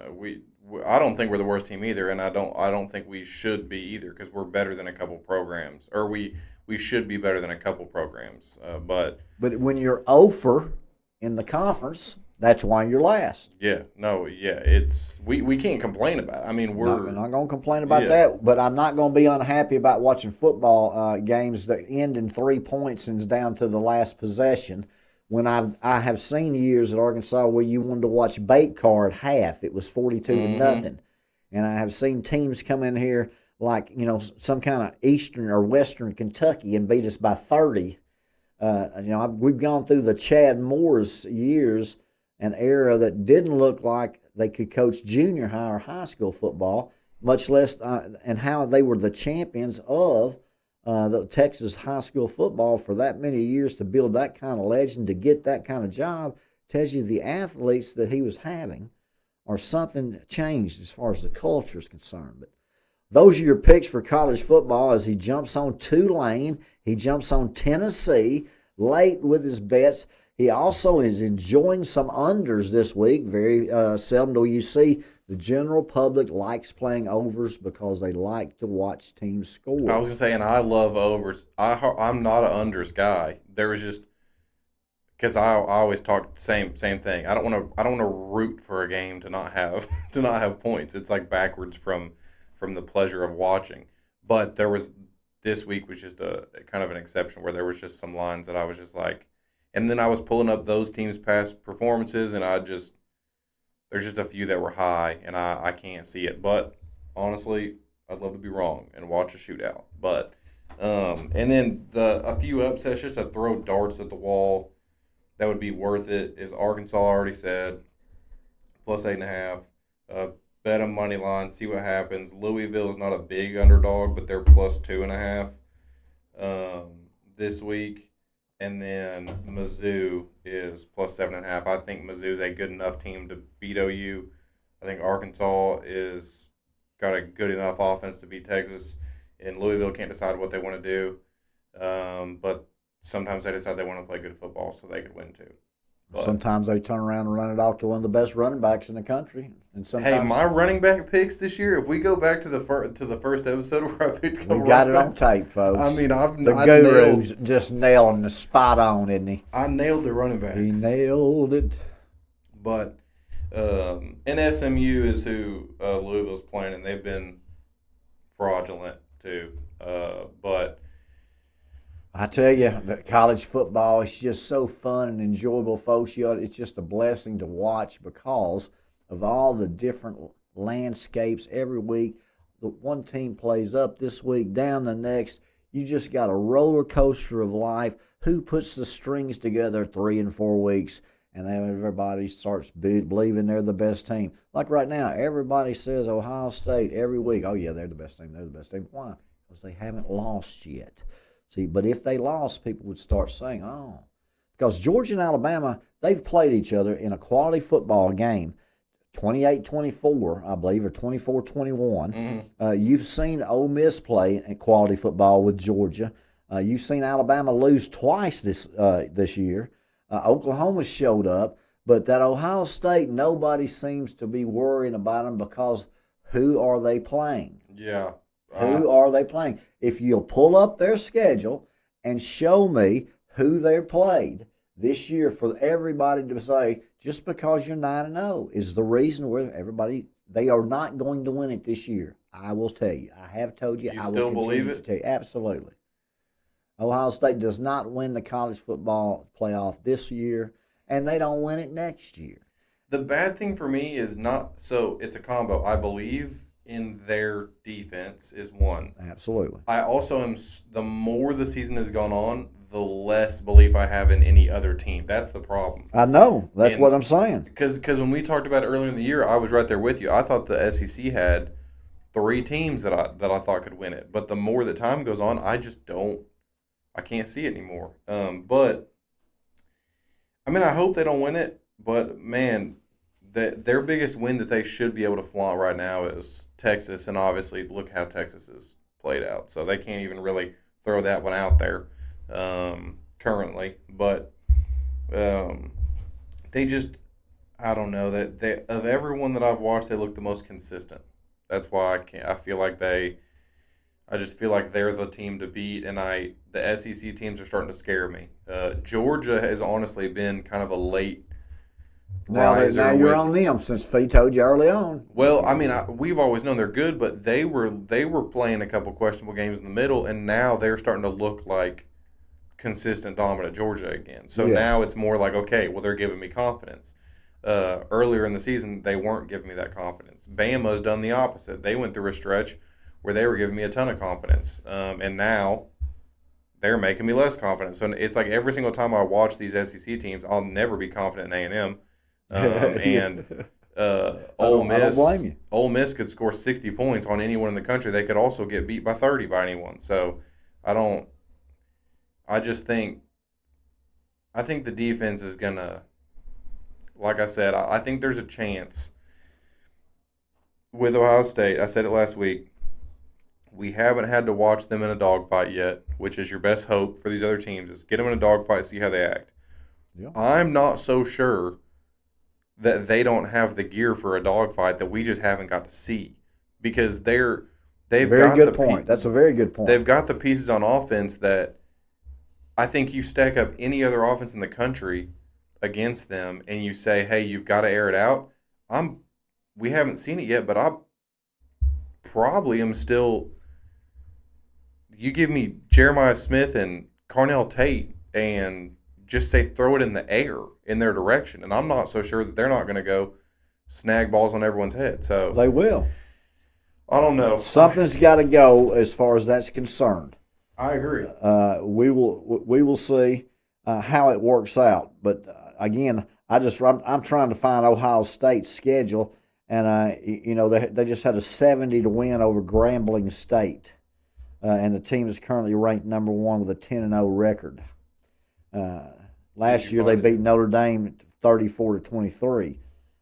I don't think we're the worst team either, and I don't think we should be either, because we're better than a couple programs, or we should be better than a couple programs. But when you're over in the conference, that's why you're last. Yeah. No. Yeah. It's we can't complain about it. I mean, we're not going to complain about that, but I'm not going to be unhappy about watching football games that end in 3 points and is down to the last possession. When I have seen years at Arkansas where you wanted to watch bait car at half, it was 42-0, and I have seen teams come in here like some kind of Eastern or Western Kentucky and beat us by 30. We've gone through the Chad Morris years, an era that didn't look like they could coach junior high or high school football, much less and how they were the champions of the Texas high school football for that many years to build that kind of legend, to get that kind of job, tells you the athletes that he was having or something changed as far as the culture is concerned. But those are your picks for college football as he jumps on Tulane. He jumps on Tennessee late with his bets. He also is enjoying some unders this week. Very seldom do you see the general public likes playing overs because they like to watch teams score. I was just saying, I love overs. I'm not an unders guy. There was just because I always talk the same thing. I don't want to root for a game to not have to not have points. It's like backwards from the pleasure of watching. But there was this week was just a kind of an exception where there was just some lines that I was just like, and then I was pulling up those teams' past performances, and there's just a few that were high, and I can't see it. But honestly, I'd love to be wrong and watch a shootout. But and then a few upsets just to throw darts at the wall that would be worth it is Arkansas, already said, plus 8.5. Bet them money line, see what happens. Louisville is not a big underdog, but they're plus 2.5 this week. And then Mizzou is plus 7.5. I think Mizzou is a good enough team to beat OU. I think Arkansas is got a good enough offense to beat Texas, and Louisville can't decide what they want to do. But sometimes they decide they want to play good football, so they could win too. But sometimes they turn around and run it off to one of the best running backs in the country. And sometimes, hey, my running back picks this year, if we go back to the first episode where I picked a couple we got it running on backs, tape, folks. I mean, the guru's just nailing the spot on, isn't he? I nailed the running backs. He nailed it. But and SMU is who Louisville's playing, and they've been fraudulent too. But I tell you, college football is just so fun and enjoyable, folks. It's just a blessing to watch because of all the different landscapes every week. The one team plays up this week, down the next. You just got a roller coaster of life. Who puts the strings together 3 and 4 weeks? And then everybody starts believing they're the best team. Like right now, everybody says Ohio State every week. Oh, yeah, they're the best team. They're the best team. Why? Because they haven't lost yet. See, but if they lost, people would start saying, oh. Because Georgia and Alabama, they've played each other in a quality football game, 28-24, I believe, or 24-21. Mm-hmm. You've seen Ole Miss play in quality football with Georgia. You've seen Alabama lose twice this year. Oklahoma showed up, but that Ohio State, nobody seems to be worrying about them because who are they playing? Yeah. Who are they playing? If you'll pull up their schedule and show me who they played this year for everybody to say, just because you're 9-0 is the reason where they are not going to win it this year. I will tell you. I have told you. You I still will believe continue it? to tell you. Absolutely. Ohio State does not win the college football playoff this year, and they don't win it next year. The bad thing for me is it's a combo. I believe in their defense is one. Absolutely. I also am, the more the season has gone on, the less belief I have in any other team. That's the problem. I know. That's what I'm saying. Because when we talked about it earlier in the year, I was right there with you. I thought the SEC had 3 teams that I thought could win it. But the more that time goes on, I can't see it anymore. But, I mean, I hope they don't win it. But, man, their biggest win that they should be able to flaunt right now is Texas. And obviously, look how Texas is played out. So they can't even really throw that one out there currently. But they just, I don't know, that of everyone that I've watched, they look the most consistent. That's why I feel like I just feel like they're the team to beat, and the SEC teams are starting to scare me. Georgia has honestly been kind of a late riser. Now you're on them since Phee told you early on. Well, I mean, we've always known they're good, but they were playing a couple questionable games in the middle, and now they're starting to look like consistent, dominant Georgia again. So now it's more like, okay, well, they're giving me confidence. Earlier in the season, they weren't giving me that confidence. Bama's done the opposite. They went through a stretch where they were giving me a ton of confidence. And now they're making me less confident. So it's like every single time I watch these SEC teams, I'll never be confident in A&M. And Ole Miss, I don't blame you. Ole Miss could score 60 points on anyone in the country. They could also get beat by 30 by anyone. So I don't. I just think. I think the defense is gonna. Like I said, I think there's a chance with Ohio State. I said it last week. We haven't had to watch them in a dogfight yet, which is your best hope for these other teams. Is get them in a dogfight, see how they act. Yeah. I'm not so sure that they don't have the gear for a dogfight that we just haven't got to see because they've Very got good the point. That's a very good point. they've got the pieces on offense that I think you stack up any other offense in the country against them and you say, hey, you've got to air it out. We haven't seen it yet, but I probably am still. You give me Jeremiah Smith and Carnell Tate and just say throw it in the air in their direction, and I'm not so sure that they're not going to go snag balls on everyone's head. So They will. I don't know. Something's got to go as far as that's concerned. I agree. We will see how it works out. But again, I'm trying to find Ohio State's schedule, and they just had a 70 to win over Grambling State, and the team is currently ranked number 1 with a 10-0 record. Last year they beat Notre Dame 34-23.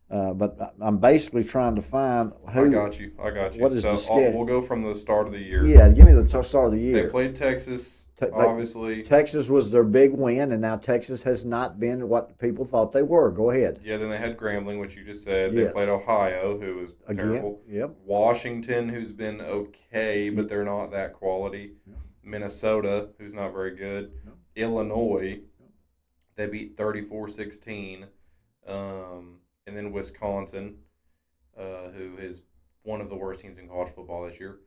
But I'm basically trying to find who. I got you. What is the schedule? We'll go from the start of the year. Yeah, give me the start of the year. They played Texas, obviously. Texas was their big win, and now Texas has not been what people thought they were. Go ahead. Yeah, then they had Grambling, which you just said. Yeah. They played Ohio, who was terrible. Yep. Washington, who's been okay, but they're not that quality. Yep. Minnesota, who's not very good. Yep. Illinois, they beat 34-16. And then Wisconsin, who is one of the worst teams in college football this year.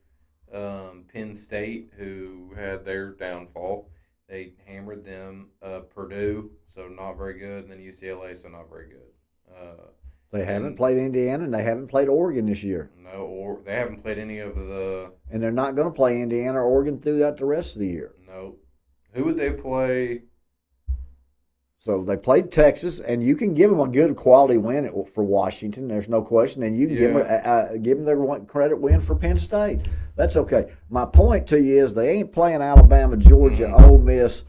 Penn State, who had their downfall. They hammered them. Purdue, so not very good. And then UCLA, so not very good. They haven't played Indiana, and they haven't played Oregon this year. No, or they haven't played any of the. And they're not going to play Indiana or Oregon throughout the rest of the year. No. Who would they play? So they played Texas, and you can give them a good quality win for Washington. There's no question, and you can give them their credit win for Penn State. That's okay. My point to you is they ain't playing Alabama, Georgia, Ole Miss,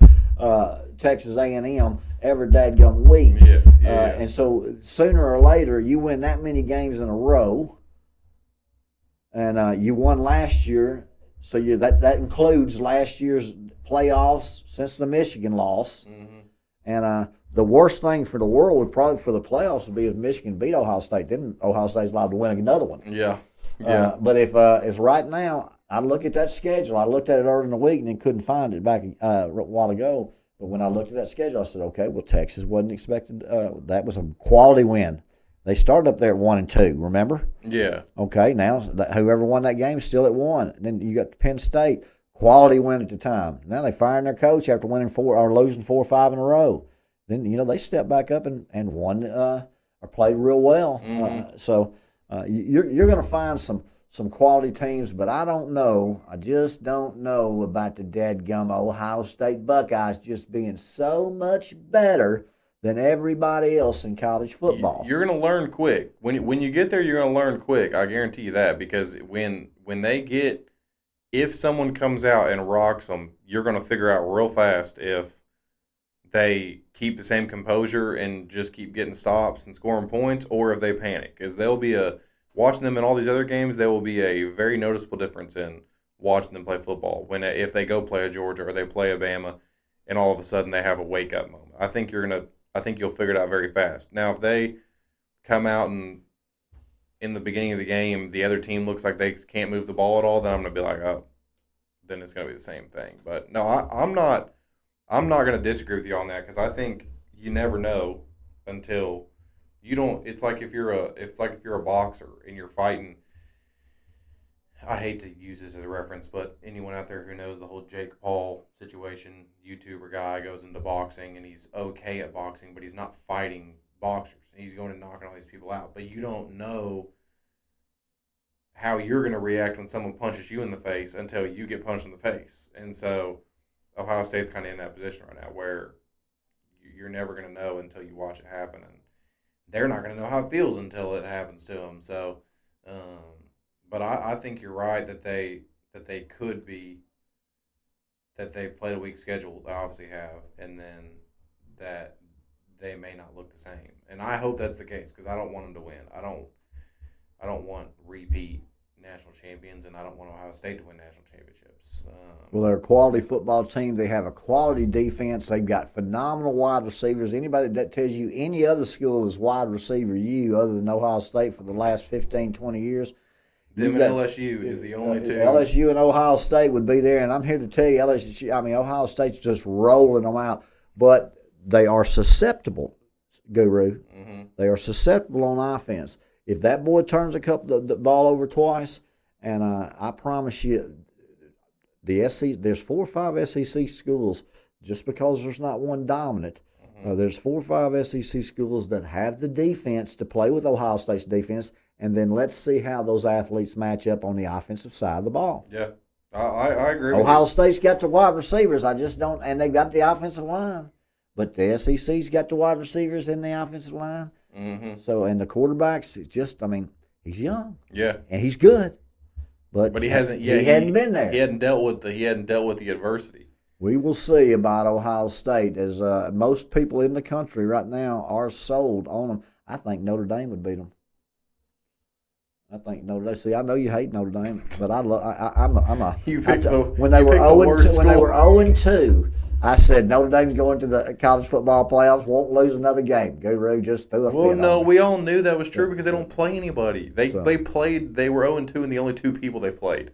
Texas A&M every dadgum week. And so sooner or later, you win that many games in a row, and you won last year. So that includes last year's playoffs since the Michigan loss. Mm-hmm. And the worst thing for the world would probably for the playoffs would be if Michigan beat Ohio State. Then Ohio State's allowed to win another one. Yeah. But if it's right now, I look at that schedule. I looked at it earlier in the week and then couldn't find it back a while ago. But when I looked at that schedule, I said, okay, well, Texas wasn't expected. That was a quality win. They started up there at 1-2. Remember? Yeah. Okay. Now whoever won that game is still at 1. And then you got Penn State. Quality win at the time. Now they firing their coach after winning 4 or losing 4 or 5 in a row. Then they step back up and won or played real well. Mm-hmm. So you're going to find some quality teams, but I don't know. I just don't know about the dadgum Ohio State Buckeyes just being so much better than everybody else in college football. You're going to learn quick. When you get there, you're going to learn quick. I guarantee you that because when they get. If someone comes out and rocks them, you're going to figure out real fast if they keep the same composure and just keep getting stops and scoring points, or if they panic. Because watching them in all these other games, there will be a very noticeable difference in watching them play football. If they go play a Georgia or they play a Bama, and all of a sudden they have a wake up moment. I think you'll figure it out very fast. Now, if they come out and in the beginning of the game, the other team looks like they can't move the ball at all, then I'm going to be like, oh, then it's going to be the same thing. But no, I'm not going to disagree with you on that because I think you never know until you don't. It's like if you're a boxer and you're fighting. I hate to use this as a reference, but anyone out there who knows the whole Jake Paul situation, YouTuber guy goes into boxing and he's okay at boxing, but he's not fighting boxers. He's going and knocking all these people out, but you don't know how you're going to react when someone punches you in the face until you get punched in the face. And so Ohio State's kind of in that position right now where you're never going to know until you watch it happen, and they're not going to know how it feels until it happens to them. So, but I think you're right that they could be that they've played a weak schedule. They obviously have, and then that they may not look the same. And I hope that's the case because I don't want them to win. I don't want repeat national champions, and I don't want Ohio State to win national championships. Well, they're a quality football team. They have a quality defense. They've got phenomenal wide receivers. Anybody that tells you any other school is wide receiver other than Ohio State for the last 15, 20 years. Them and LSU is the only two. LSU and Ohio State would be there, and I'm here to tell you, Ohio State's just rolling them out. But they are susceptible, Guru. Mm-hmm. They are susceptible on offense. If that boy turns the ball over twice, and I promise you, there's 4 or 5 SEC schools. Just because there's not one dominant, there's 4 or 5 SEC schools that have the defense to play with Ohio State's defense, and then let's see how those athletes match up on the offensive side of the ball. Yeah, I agree with you. Ohio State's got the wide receivers. I just don't, and they've got the offensive line. But the SEC's got the wide receivers in the offensive line. Mm-hmm. So, and the quarterbacks, he's young. Yeah. And he's good. But he hasn't yet. He hadn't been there. He hadn't dealt with the adversity. We will see about Ohio State, as most people in the country right now are sold on them. I think Notre Dame would beat them. I think Notre Dame. See, I know you hate Notre Dame, but when they were 0-2, I said Notre Dame's going to the college football playoffs, won't lose another game. Guru just threw a fit. Well, no, we all knew that was true because they don't play anybody. They were 0-2, and the only 2 people they played.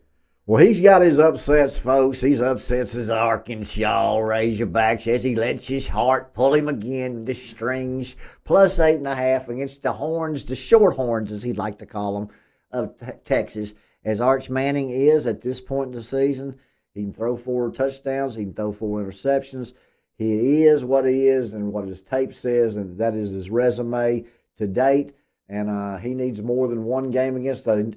Well, he's got his upsets, folks. He's upsets his Arkansas Razorbacks as he lets his heart pull him again. The strings plus 8.5 against the horns, the short horns, as he'd like to call them, of Texas. As Arch Manning is at this point in the season, he can throw 4 touchdowns. He can throw 4 interceptions. He is what he is and what his tape says, and that is his resume to date. And he needs more than one game against a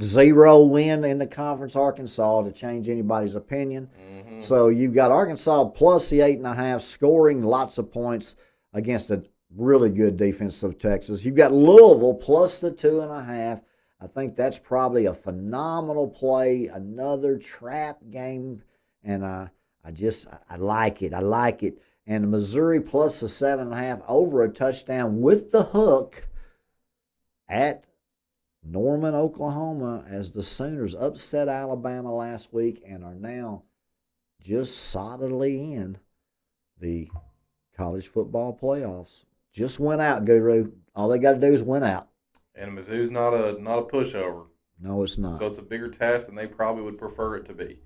0 win in the conference, Arkansas, to change anybody's opinion. Mm-hmm. So you've got Arkansas plus the 8.5, scoring lots of points against a really good defense of Texas. You've got Louisville plus the 2.5. I think that's probably a phenomenal play, another trap game, and I like it. I like it. And Missouri plus the 7.5 over a touchdown with the hook at Norman, Oklahoma, as the Sooners upset Alabama last week and are now just solidly in the college football playoffs. Just went out, Guru. All they got to do is win out. And Mizzou's not a pushover. No, it's not. So it's a bigger test than they probably would prefer it to be.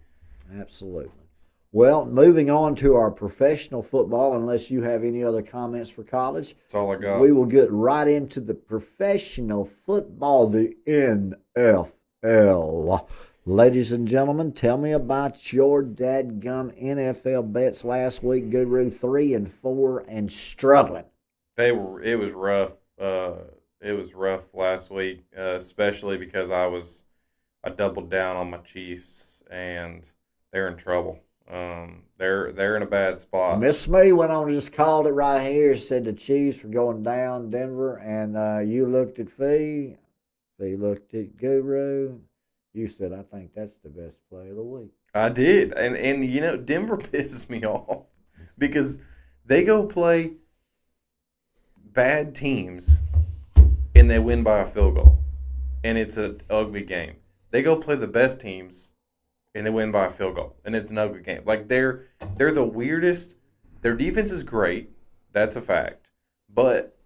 Absolutely. Well, moving on to our professional football, unless you have any other comments for college. That's all I got. We will get right into the professional football, the NFL. Ladies and gentlemen, tell me about your dadgum NFL bets last week. Guru 3-4 and struggling. It was rough. It was rough last week, especially because I doubled down on my Chiefs and they're in trouble. They're in a bad spot. Miss Smee went on and just called it right here. Said the Chiefs were going down Denver, and you looked at Phee. Phee looked at Guru. You said, I think that's the best play of the week. I did, and you know, Denver pisses me off because they go play bad teams and they win by a field goal, and it's an ugly game. They go play the best teams and they win by a field goal, and it's an ugly game. Like they're the weirdest. Their defense is great, that's a fact, but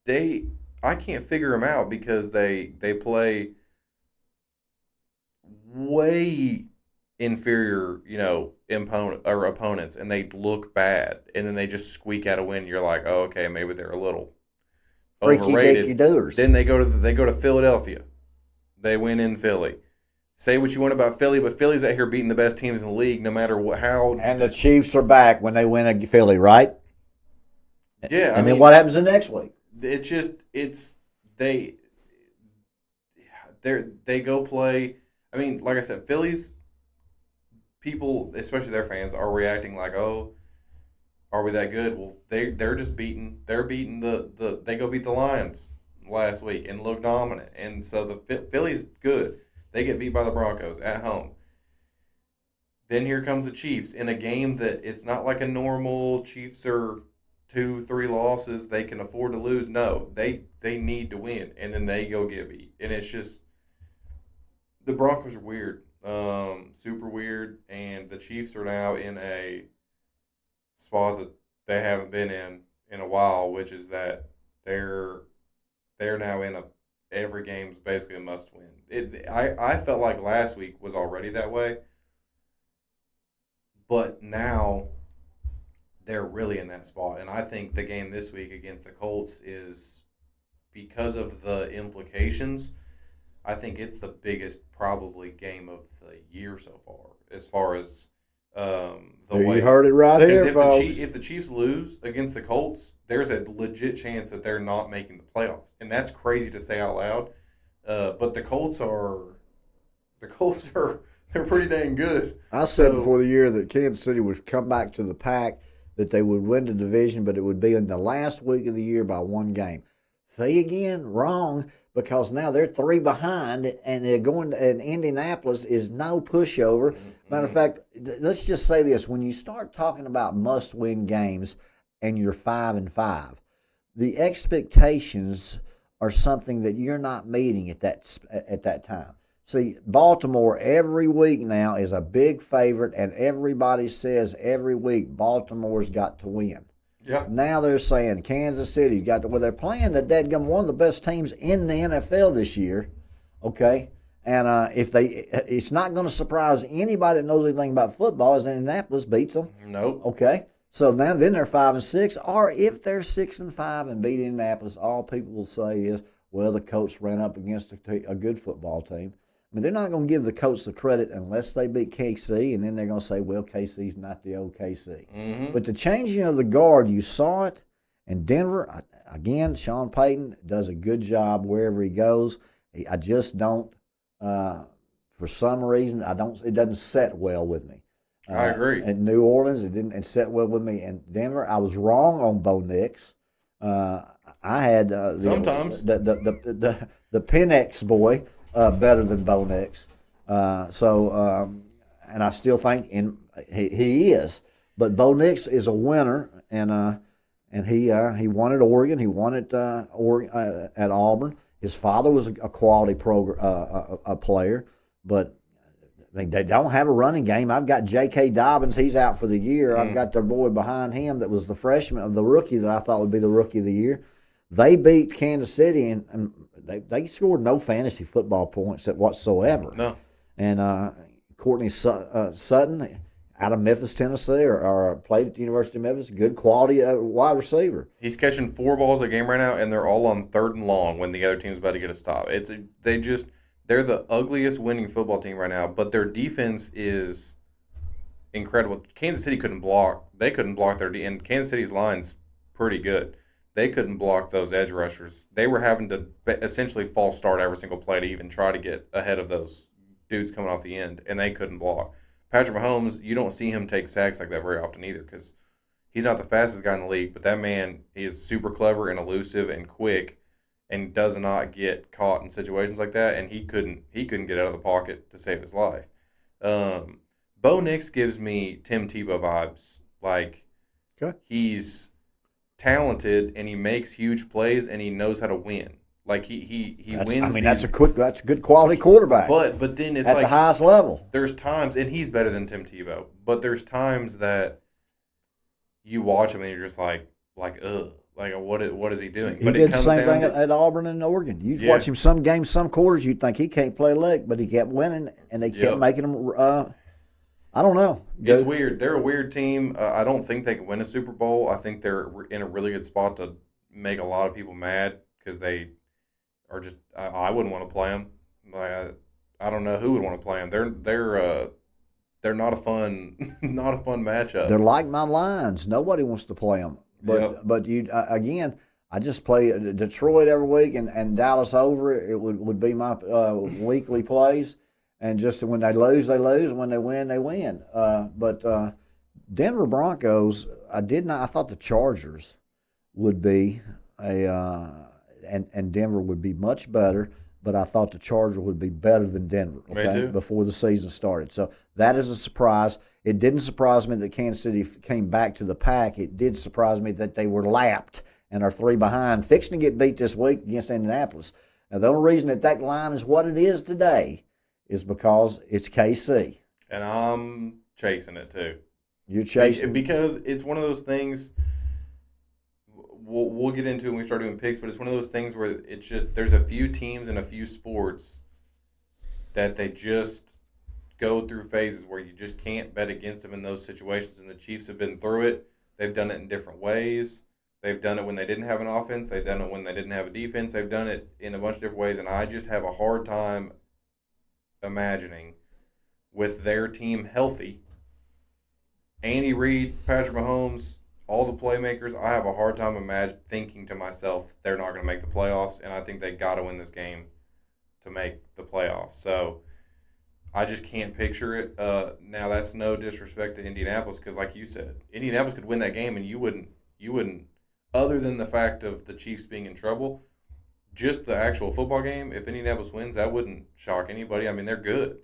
I can't figure them out because they play way inferior, opponents, and they look bad, and then they just squeak out a win. You're like, oh, okay, maybe they're a little overrated. Doers. Then they go to Philadelphia. They win in Philly. Say what you want about Philly, but Philly's out here beating the best teams in the league, no matter how. And the Chiefs are back when they win at Philly, right? Yeah, and then what happens the next week? They go play. I mean, like I said, Philly's people, especially their fans, are reacting like, "Oh, are we that good?" Well, they're just beating. They're beating they go beat the Lions last week and look dominant, and so the Philly's good. They get beat by the Broncos at home. Then here comes the Chiefs in a game that it's not like a normal Chiefs are 2, 3 losses they can afford to lose. No, they need to win, and then they go get beat, and it's just the Broncos are weird, super weird, and the Chiefs are now in a spot that they haven't been in a while, which is that they're now in a every game's basically a must win. I felt like last week was already that way, but now they're really in that spot. And I think the game this week against the Colts is because of the implications. I think it's the biggest probably game of the year so far as the way you heard it right because here, folks. if the Chiefs lose against the Colts, there's a legit chance that they're not making the playoffs, and that's crazy to say out loud. But the Colts are they're pretty dang good. I said before the year that Kansas City would come back to the pack, that they would win the division, but it would be in the last week of the year by one game. Fee again, wrong, because now they're 3 behind, and they're going to, and Indianapolis is no pushover. Matter of fact, let's just say this: when you start talking about must-win games, and you're 5-5, the expectations are something that you're not meeting at that time. See, Baltimore every week now is a big favorite, and everybody says every week Baltimore's got to win. Yep. Now they're saying Kansas City's got to. Well, they're playing the dadgum one of the best teams in the NFL this year. Okay, and it's not going to surprise anybody that knows anything about football as Indianapolis beats them. Nope. Okay, so now then they're 5-6, or if they're 6-5 and beat Indianapolis, all people will say is, well, the coach ran up against a good football team. I mean, they're not going to give the coach the credit unless they beat KC, and then they're going to say, well, KC's not the old KC. Mm-hmm. But the changing of the guard, you saw it. And Denver, again, Sean Payton does a good job wherever he goes. I just don't, for some reason, it doesn't set well with me. I agree. In New Orleans, it didn't set well with me. And Denver, I was wrong on Bo Nix. I had sometimes the Penix boy better than Bo Nix. And I still think he is. But Bo Nix is a winner, and he won at Oregon. He won at at Auburn. His father was a quality player, but I mean, they don't have a running game. I've got J.K. Dobbins. He's out for the year. I've got their boy behind him that was the freshman, the rookie that I thought would be the rookie of the year. They beat Kansas City, and they scored no fantasy football points whatsoever. No. And Courtney Sutton out of Memphis, Tennessee, or played at the University of Memphis, good quality wide receiver. He's catching 4 balls a game right now, and they're all on 3rd and long when the other team's about to get a stop. They're the ugliest winning football team right now, but their defense is incredible. Kansas City couldn't block. They couldn't block and Kansas City's line's pretty good. They couldn't block those edge rushers. They were having to essentially false start every single play to even try to get ahead of those dudes coming off the end, and they couldn't block. Patrick Mahomes, you don't see him take sacks like that very often either because he's not the fastest guy in the league, but that man is super clever and elusive and quick and does not get caught in situations like that, and he couldn't get out of the pocket to save his life. Bo Nix gives me Tim Tebow vibes. Like, okay. He's talented and he makes huge plays and he knows how to win. Like he wins. I mean, that's a good quality quarterback. But then it's at like the highest level. There's times, and he's better than Tim Tebow. But there's times that you watch him and you're just like ugh, like what is he doing? He did the same thing at Auburn and Oregon. You watch him some games, some quarters, you'd think he can't play a leg, but he kept winning, and they kept making him. I don't know. It's weird. They're a weird team. I don't think they can win a Super Bowl. I think they're in a really good spot to make a lot of people mad because they are just. I wouldn't want to play them. Like I don't know who would want to play them. They're not a fun matchup. They're like my Lions. Nobody wants to play them. But you again. I just play Detroit every week and Dallas over. It would be my weekly plays. And just when they lose, they lose. When they win, they win. But Denver Broncos, I thought the Chargers would be and Denver would be much better. but I thought the Chargers would be better than Denver. Me Okay, too. before the season started. So that is a surprise. It didn't surprise me that Kansas City came back to the pack. It did surprise me that they were lapped and are 3 behind, fixing to get beat this week against Indianapolis. Now, the only reason that line is what it is today is because it's KC. And I'm chasing it too. You're chasing because it's one of those things. We'll get into it when we start doing picks, but it's one of those things where it's just there's a few teams and a few sports that they just go through phases where you just can't bet against them in those situations. And the Chiefs have been through it. They've done it in different ways. They've done it when they didn't have an offense. They've done it when they didn't have a defense. They've done it in a bunch of different ways. And I just have a hard time imagining with their team healthy, Andy Reid, Patrick Mahomes, all the playmakers, I have a hard time thinking to myself they're not going to make the playoffs, and I think they got to win this game to make the playoffs. So I just can't picture it. Now that's no disrespect to Indianapolis because, like you said, Indianapolis could win that game, and you wouldn't. Other than the fact of the Chiefs being in trouble, just the actual football game. If Indianapolis wins, that wouldn't shock anybody. I mean, they're good,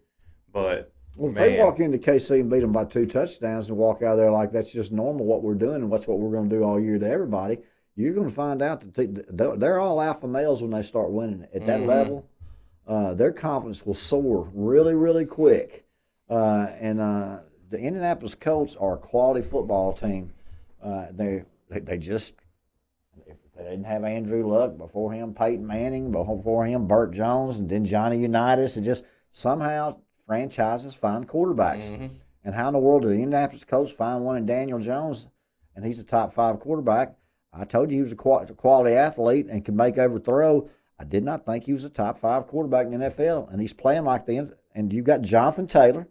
but. Well, if they walk into KC and beat them by 2 touchdowns and walk out of there like that's just normal what we're doing and what's what we're going to do all year to everybody, you're going to find out that they're all alpha males when they start winning. At that level, their confidence will soar really, really quick. And the Indianapolis Colts are a quality football team. They didn't have Andrew Luck, before him Peyton Manning, before him Burt Jones, and then Johnny Unitas. And just somehow franchises find quarterbacks. And how in the world did the Indianapolis Colts find one in Daniel Jones, and he's a top 5 quarterback? I told you he was a quality athlete and could make every throw. I did not think he was a top 5 quarterback in the NFL, and he's playing like the. And you've got Jonathan Taylor,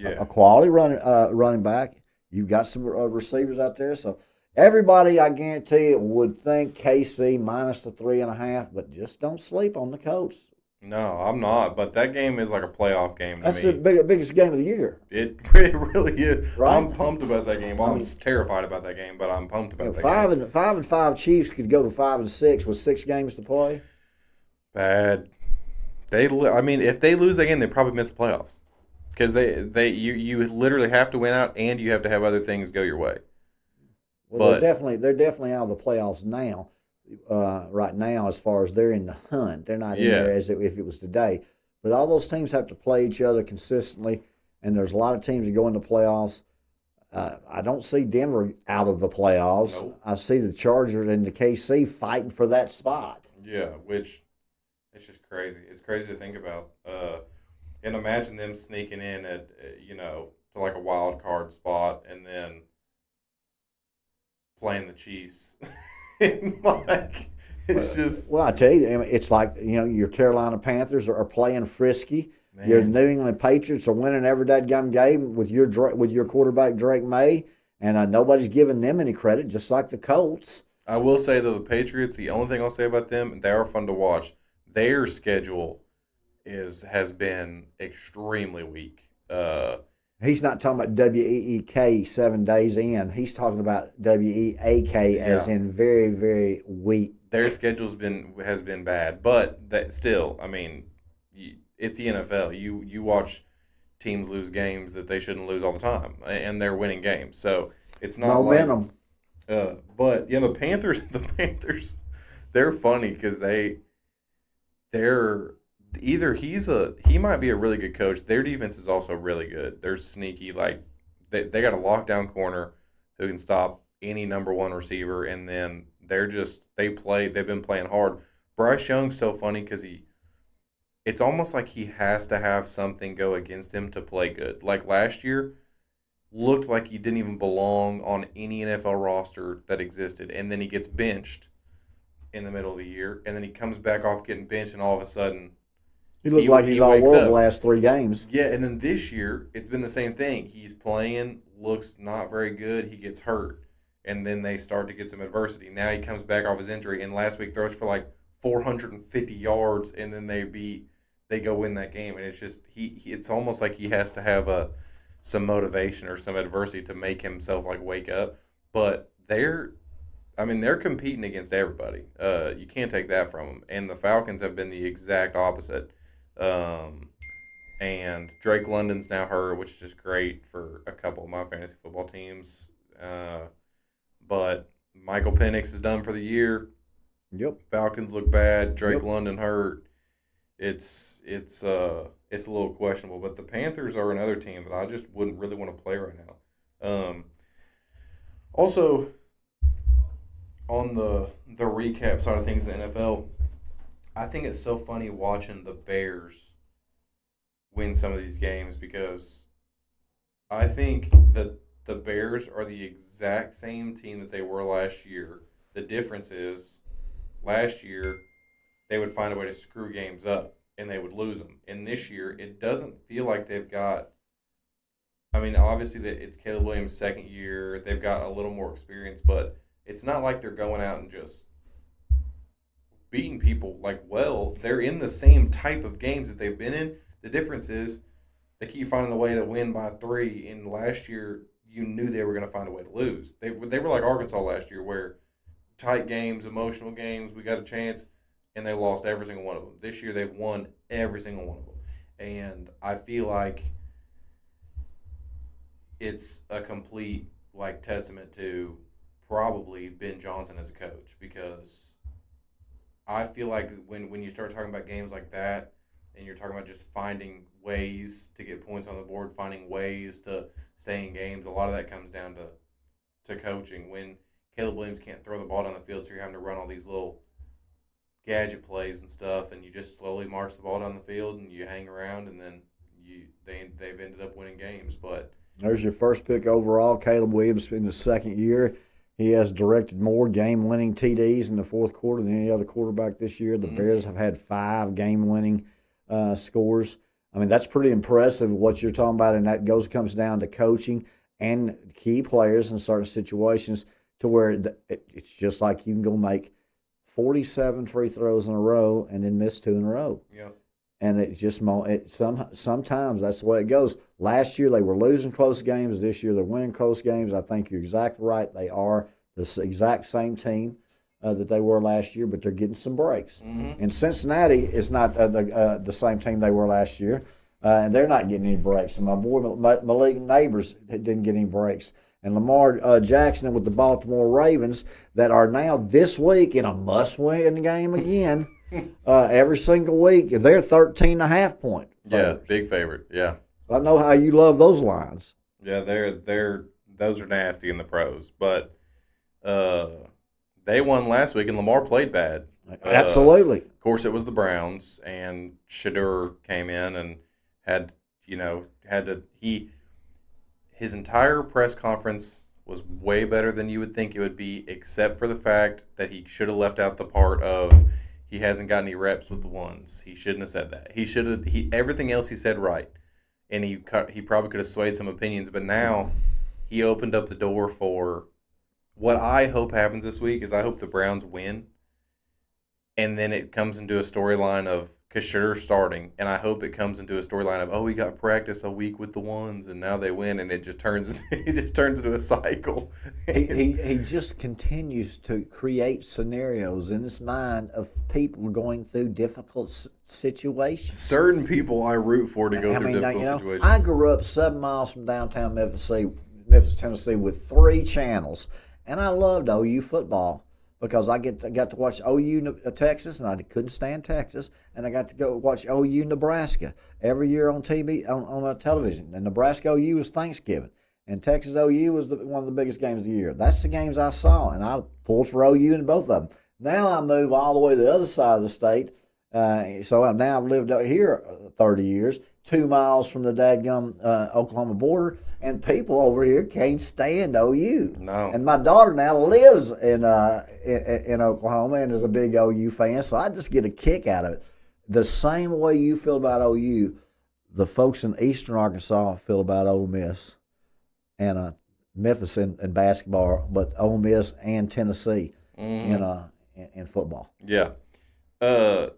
a quality running back. You've got some receivers out there, so everybody, I guarantee it, would think KC minus the 3.5, but just don't sleep on the Colts. No, I'm not. But that game is like a playoff game to That's me. the biggest game of the year. It really is. Right? I'm pumped about that game. Well, I'm terrified about that game, but I'm pumped about that game. 5-5 Chiefs could go to 5-6 with 6 games to play. Bad. I mean, if they lose that game, they probably miss the playoffs because you literally have to win out, and you have to have other things go your way. Well, they're definitely out of the playoffs now. Right now, as far as they're in the hunt, they're not in there as if it was today. But all those teams have to play each other consistently, and there's a lot of teams that go into playoffs. I don't see Denver out of the playoffs. Nope. I see the Chargers and the KC fighting for that spot. Yeah, which it's just crazy. It's crazy to think about. And imagine them sneaking in at to like a wild card spot, and then playing the Chiefs. It's just. Well, I tell you, it's like your Carolina Panthers are playing frisky. Man. Your New England Patriots are winning every dadgum game with your quarterback Drake May, and nobody's giving them any credit, just like the Colts. I will say though, the Patriots. The only thing I'll say about them, they are fun to watch. Their schedule has been extremely weak. He's not talking about WEEK 7 days in. He's talking about WEAK as in very, very weak. Their schedule's has been bad, but that still, I mean, it's the NFL. You watch teams lose games that they shouldn't lose all the time, and they're winning games. So it's not momentum. But the Panthers, they're funny because they're. Either he might be a really good coach. Their defense is also really good. They're sneaky. Like they got a lockdown corner who can stop any number 1 receiver, and then they've been playing hard. Bryce Young's so funny because it's almost like he has to have something go against him to play good. Like last year, looked like he didn't even belong on any NFL roster that existed, and then he gets benched in the middle of the year, and then he comes back off getting benched, and all of a sudden. He looked like he's all world the last 3 games. Yeah, and then this year, it's been the same thing. He's playing, looks not very good. He gets hurt, and then they start to get some adversity. Now he comes back off his injury, and last week throws for like 450 yards, and then they go win that game. And it's just it's almost like he has to have some motivation or some adversity to make himself like wake up. But I mean, they're competing against everybody. You can't take that from them. And the Falcons have been the exact opposite. Um, and Drake London's now hurt, which is just great for a couple of my fantasy football teams. But Michael Penix is done for the year. Yep. Falcons look bad. Drake Yep. London hurt. It's a little questionable. But the Panthers are another team that I just wouldn't really want to play right now. Also, on the recap side of things in the NFL, I think it's so funny watching the Bears win some of these games because I think that the Bears are the exact same team that they were last year. The difference is last year they would find a way to screw games up and they would lose them. And this year it doesn't feel like they've got – I mean, obviously it's Caleb Williams' second year. They've got a little more experience, but it's not like they're going out and just beating people like, well, they're in the same type of games that they've been in. The difference is they keep finding a way to win by 3. And last year, you knew they were going to find a way to lose. They were like Arkansas last year, where tight games, emotional games, we got a chance, and they lost every single one of them. This year, they've won every single one of them. And I feel like it's a complete testament to probably Ben Johnson as a coach, because I feel like when you start talking about games like that, and you're talking about just finding ways to get points on the board, finding ways to stay in games, a lot of that comes down to coaching. When Caleb Williams can't throw the ball down the field, so you're having to run all these little gadget plays and stuff, and you just slowly march the ball down the field, and you hang around, and then they've ended up winning games. But there's your first pick overall, Caleb Williams, in his second year. He has directed more game-winning TDs in the fourth quarter than any other quarterback this year. The Bears have had 5 game-winning scores. I mean, that's pretty impressive what you're talking about, and that comes down to coaching and key players in certain situations to where it's just like you can go make 47 free throws in a row and then miss 2 in a row. yeah, And it's just sometimes that's the way it goes. Last year they were losing close games. This year they're winning close games. I think you're exactly right. They are the exact same team that they were last year, but they're getting some breaks. Mm-hmm. And Cincinnati is not the same team they were last year, and they're not getting any breaks. And my boy Malik Neighbors didn't get any breaks. And Lamar Jackson with the Baltimore Ravens that are now this week in a must-win game again. Every single week, they're 13.5 point. Yeah, big favorite. Yeah, I know how you love those lines. yeah, those are nasty in the pros, but they won last week, and Lamar played bad. Absolutely. Of course, it was the Browns, and Shedeur came in and his entire press conference was way better than you would think it would be, except for the fact that he should have left out the part of he hasn't got any reps with the ones. He shouldn't have said that. He should have. Everything else he said right, and he probably could have swayed some opinions. But now he opened up the door for what I hope happens this week. Is I hope the Browns win, and then it comes into a storyline of Kasher's starting, and I hope it comes into a storyline of we got practice a week with the ones, and now they win, and it just turns into a cycle. He just continues to create scenarios in his mind of people going through difficult situations. Certain people I root for to go through difficult situations. I grew up 7 miles from downtown Memphis, Tennessee, with 3 channels, and I loved OU football. Because I got to watch OU Texas, and I couldn't stand Texas, and I got to go watch OU Nebraska every year on TV on television. And Nebraska OU was Thanksgiving, and Texas OU was one of the biggest games of the year. That's the games I saw, and I pulled for OU in both of them. Now I move all the way to the other side of the state, so I've lived out here 30 years, 2 miles from the dadgum Oklahoma border. And people over here can't stand OU. No. And my daughter now lives in Oklahoma and is a big OU fan, so I just get a kick out of it. The same way you feel about OU, the folks in Eastern Arkansas feel about Ole Miss and Memphis in basketball, but Ole Miss and Tennessee in football. Yeah. To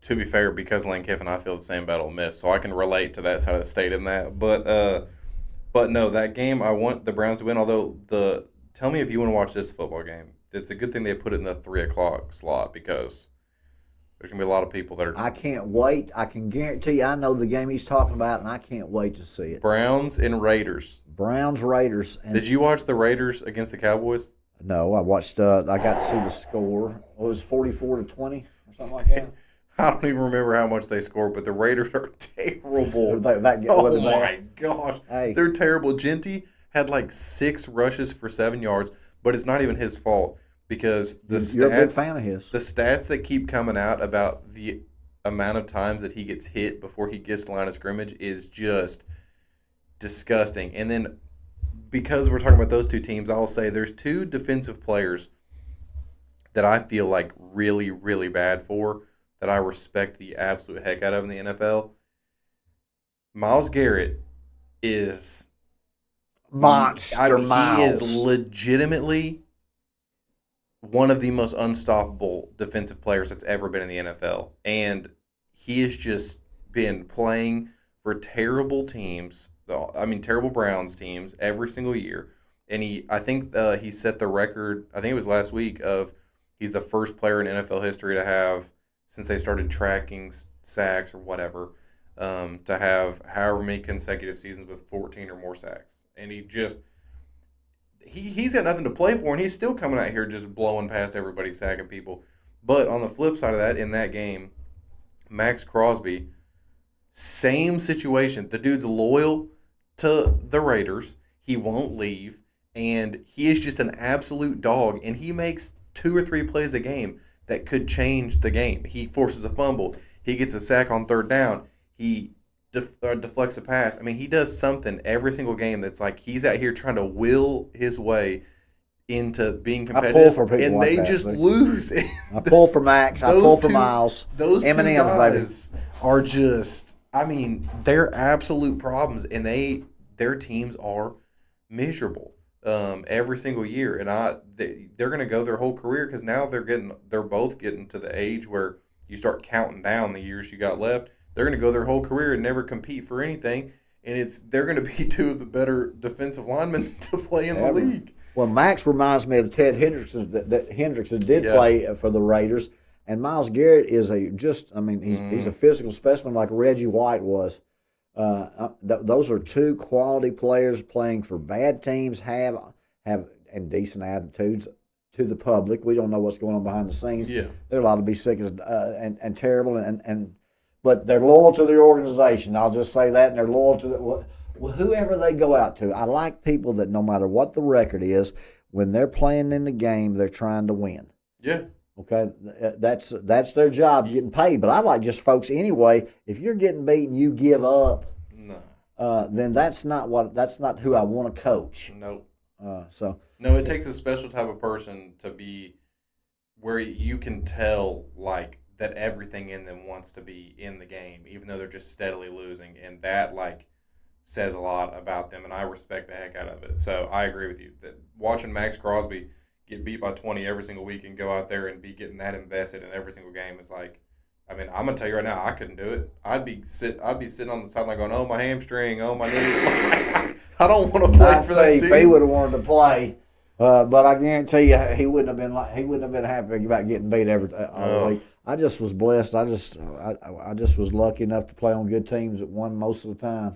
be fair, because Lane Kiffin, I feel the same about Ole Miss, so I can relate to that side of the state in that. But no, that game I want the Browns to win. Although tell me if you want to watch this football game. it's a good thing they put it in the 3 o'clock slot because there's gonna be a lot of people that are I can't wait. I can guarantee you, I know the game he's talking about, and I can't wait to see it. Browns and Raiders. Browns, Raiders. And Did you watch the Raiders against the Cowboys? No, I watched. I got to see the score. It was 44-20 or something like that. I don't even remember how much they scored, but the Raiders are terrible. Oh my gosh, hey. They're terrible. Genty had like 6 rushes for 7 yards, but it's not even his fault because You're a big fan of his. The stats that keep coming out about the amount of times that he gets hit before he gets the line of scrimmage is just disgusting. And then because we're talking about those two teams, I'll say there's 2 defensive players that I feel like really, really bad for, that I respect the absolute heck out of in the NFL. Myles Garrett is Monster Miles. He is legitimately one of the most unstoppable defensive players that's ever been in the NFL. And he has just been playing for terrible teams, terrible Browns teams every single year. And I think he set the record, I think it was last week, of he's the first player in NFL history to have, since they started tracking sacks or whatever, to have however many consecutive seasons with 14 or more sacks. And he's got nothing to play for, and he's still coming out here just blowing past everybody, sacking people. But on the flip side of that, in that game, Max Crosby, same situation. The dude's loyal to the Raiders. He won't leave, and he is just an absolute dog, and he makes 2 or 3 plays a game that could change the game. He forces a fumble. He gets a sack on 3rd down. He deflects a pass. I mean, he does something every single game that's like he's out here trying to will his way into being competitive. I pull for people and like they that, just see? lose. I pull for Max. I pull for Miles. Those M&M's, two guys are just, they're absolute problems, and their teams are miserable every single year. And they're going to go their whole career because now they're both getting to the age where you start counting down the years you got left. They're going to go their whole career and never compete for anything, and they're going to be 2 of the better defensive linemen to play in the league. Well, Max reminds me of Ted Hendrickson that Hendrickson did play for the Raiders, and Myles Garrett is he's a physical specimen like Reggie White was. Those are 2 quality players playing for bad teams, have and decent attitudes to the public. We don't know what's going on behind the scenes. Yeah. They're allowed to be sick and terrible but they're loyal to their organization. I'll just say that, and they're loyal to whoever they go out to. I like people that no matter what the record is, when they're playing in the game, they're trying to win. Yeah. Okay, that's their job, getting paid. But I like just folks anyway. If you're getting beaten, you give up. No. Then that's not who I want to coach. No. No, it takes a special type of person to be where you can tell like that everything in them wants to be in the game, even though they're just steadily losing, and that like says a lot about them, and I respect the heck out of it. So I agree with you that watching Max Crosby get beat by 20 every single week and go out there and be getting that invested in every single game is like, I'm gonna tell you right now, I couldn't do it. I'd be sitting on the sideline going, oh, my hamstring, oh, my knee. I don't want to play for that team. He would have wanted to play. But I guarantee you, he wouldn't have been happy about getting beat all week. I just was blessed. I just was lucky enough to play on good teams that won most of the time.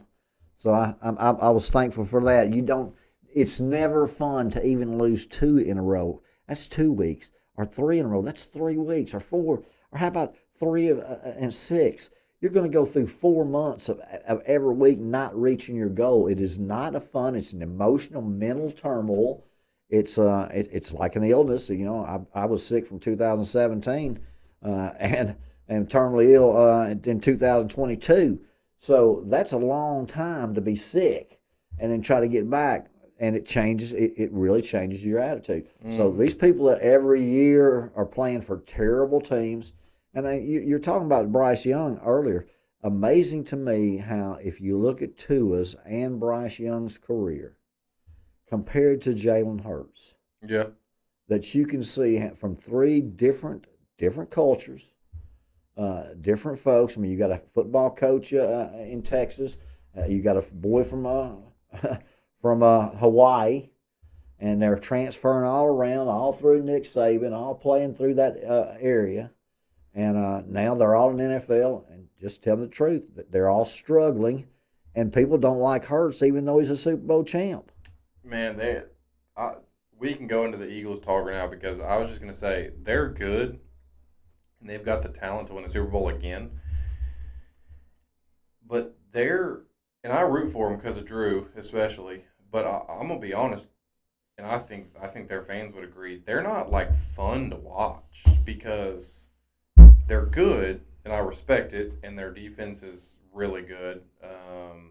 So I was thankful for that. It's never fun to even lose 2 in a row. That's 2 weeks, or 3 in a row. That's 3 weeks, or 4, or how about 3 and 6? You're going to go through 4 months of every week not reaching your goal. It is not a fun. It's an emotional, mental turmoil. It's like an illness. I was sick from 2017 and terminally ill in 2022. So that's a long time to be sick and then try to get back. And it really changes your attitude. So these people that every year are playing for terrible teams, and you're talking about Bryce Young earlier. Amazing to me how if you look at Tua's and Bryce Young's career, compared to Jalen Hurts, that you can see from 3 different cultures, different folks. You got a football coach in Texas, you got a boy from Hawaii, and they're transferring all around, all through Nick Saban, all playing through that area. And now they're all in the NFL. And just tell them the truth, that they're all struggling, and people don't like Hurts, even though he's a Super Bowl champ. Man, we can go into the Eagles talk right now because I was just going to say they're good and they've got the talent to win a Super Bowl again. But and I root for them because of Drew, especially. But I'm gonna be honest, and I think their fans would agree. They're not like fun to watch because they're good, and I respect it, and their defense is really good.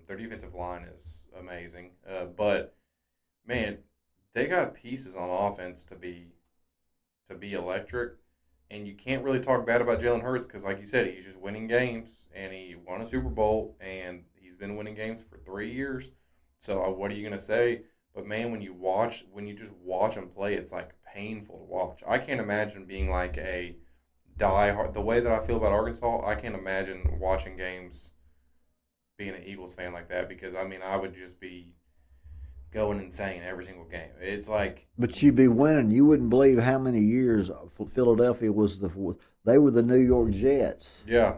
Their defensive line is amazing, but man, they got pieces on offense to be electric. And you can't really talk bad about Jalen Hurts because, like you said, he's just winning games, and he won a Super Bowl, and he's been winning games for 3 years. So what are you gonna say? But man, when you just watch him play, it's like painful to watch. I can't imagine being like a diehard. The way that I feel about Arkansas, I can't imagine watching games being an Eagles fan like that because I mean I would just be going insane every single game. It's like, But you'd be winning. You wouldn't believe how many years Philadelphia was they were the New York Jets. yeah,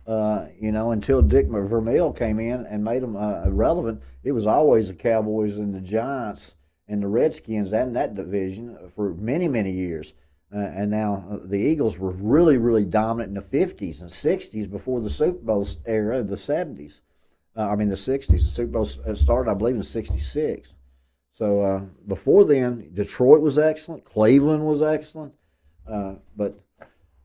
Until Dick Vermeil came in and made them relevant. It was always the Cowboys and the Giants and the Redskins and that division for many, many years. And now the Eagles were really, really dominant in the 50s and 60s before the Super Bowl era of the 70s. The 60s. The Super Bowl started, I believe, in 66. So before then, Detroit was excellent. Cleveland was excellent. But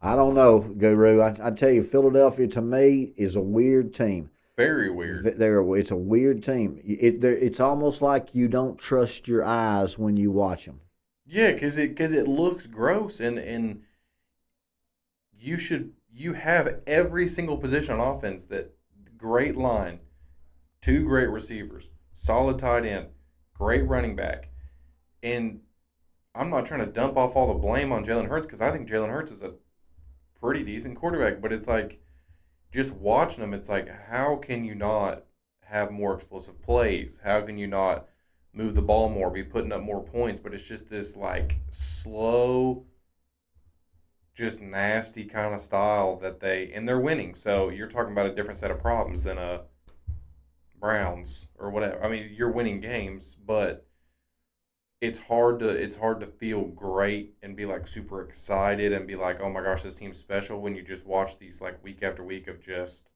I don't know, Guru. I tell you, Philadelphia to me is a weird team. very weird. It's a weird team. It's almost like you don't trust your eyes when you watch them. Yeah, because it looks gross, and you have every single position on offense that great line, 2 great receivers, solid tight end, great running back, and I'm not trying to dump off all the blame on Jalen Hurts because I think Jalen Hurts is a pretty decent quarterback, but it's like just watching him, it's like how can you not have more explosive plays? How can you not move the ball more, be putting up more points? But it's just this like slow, just nasty kind of style that they're winning. So you're talking about a different set of problems than a Browns or whatever. I mean, you're winning games, but it's hard to feel great and be like super excited and be like, oh my gosh, this team's special when you just watch these like week after week of just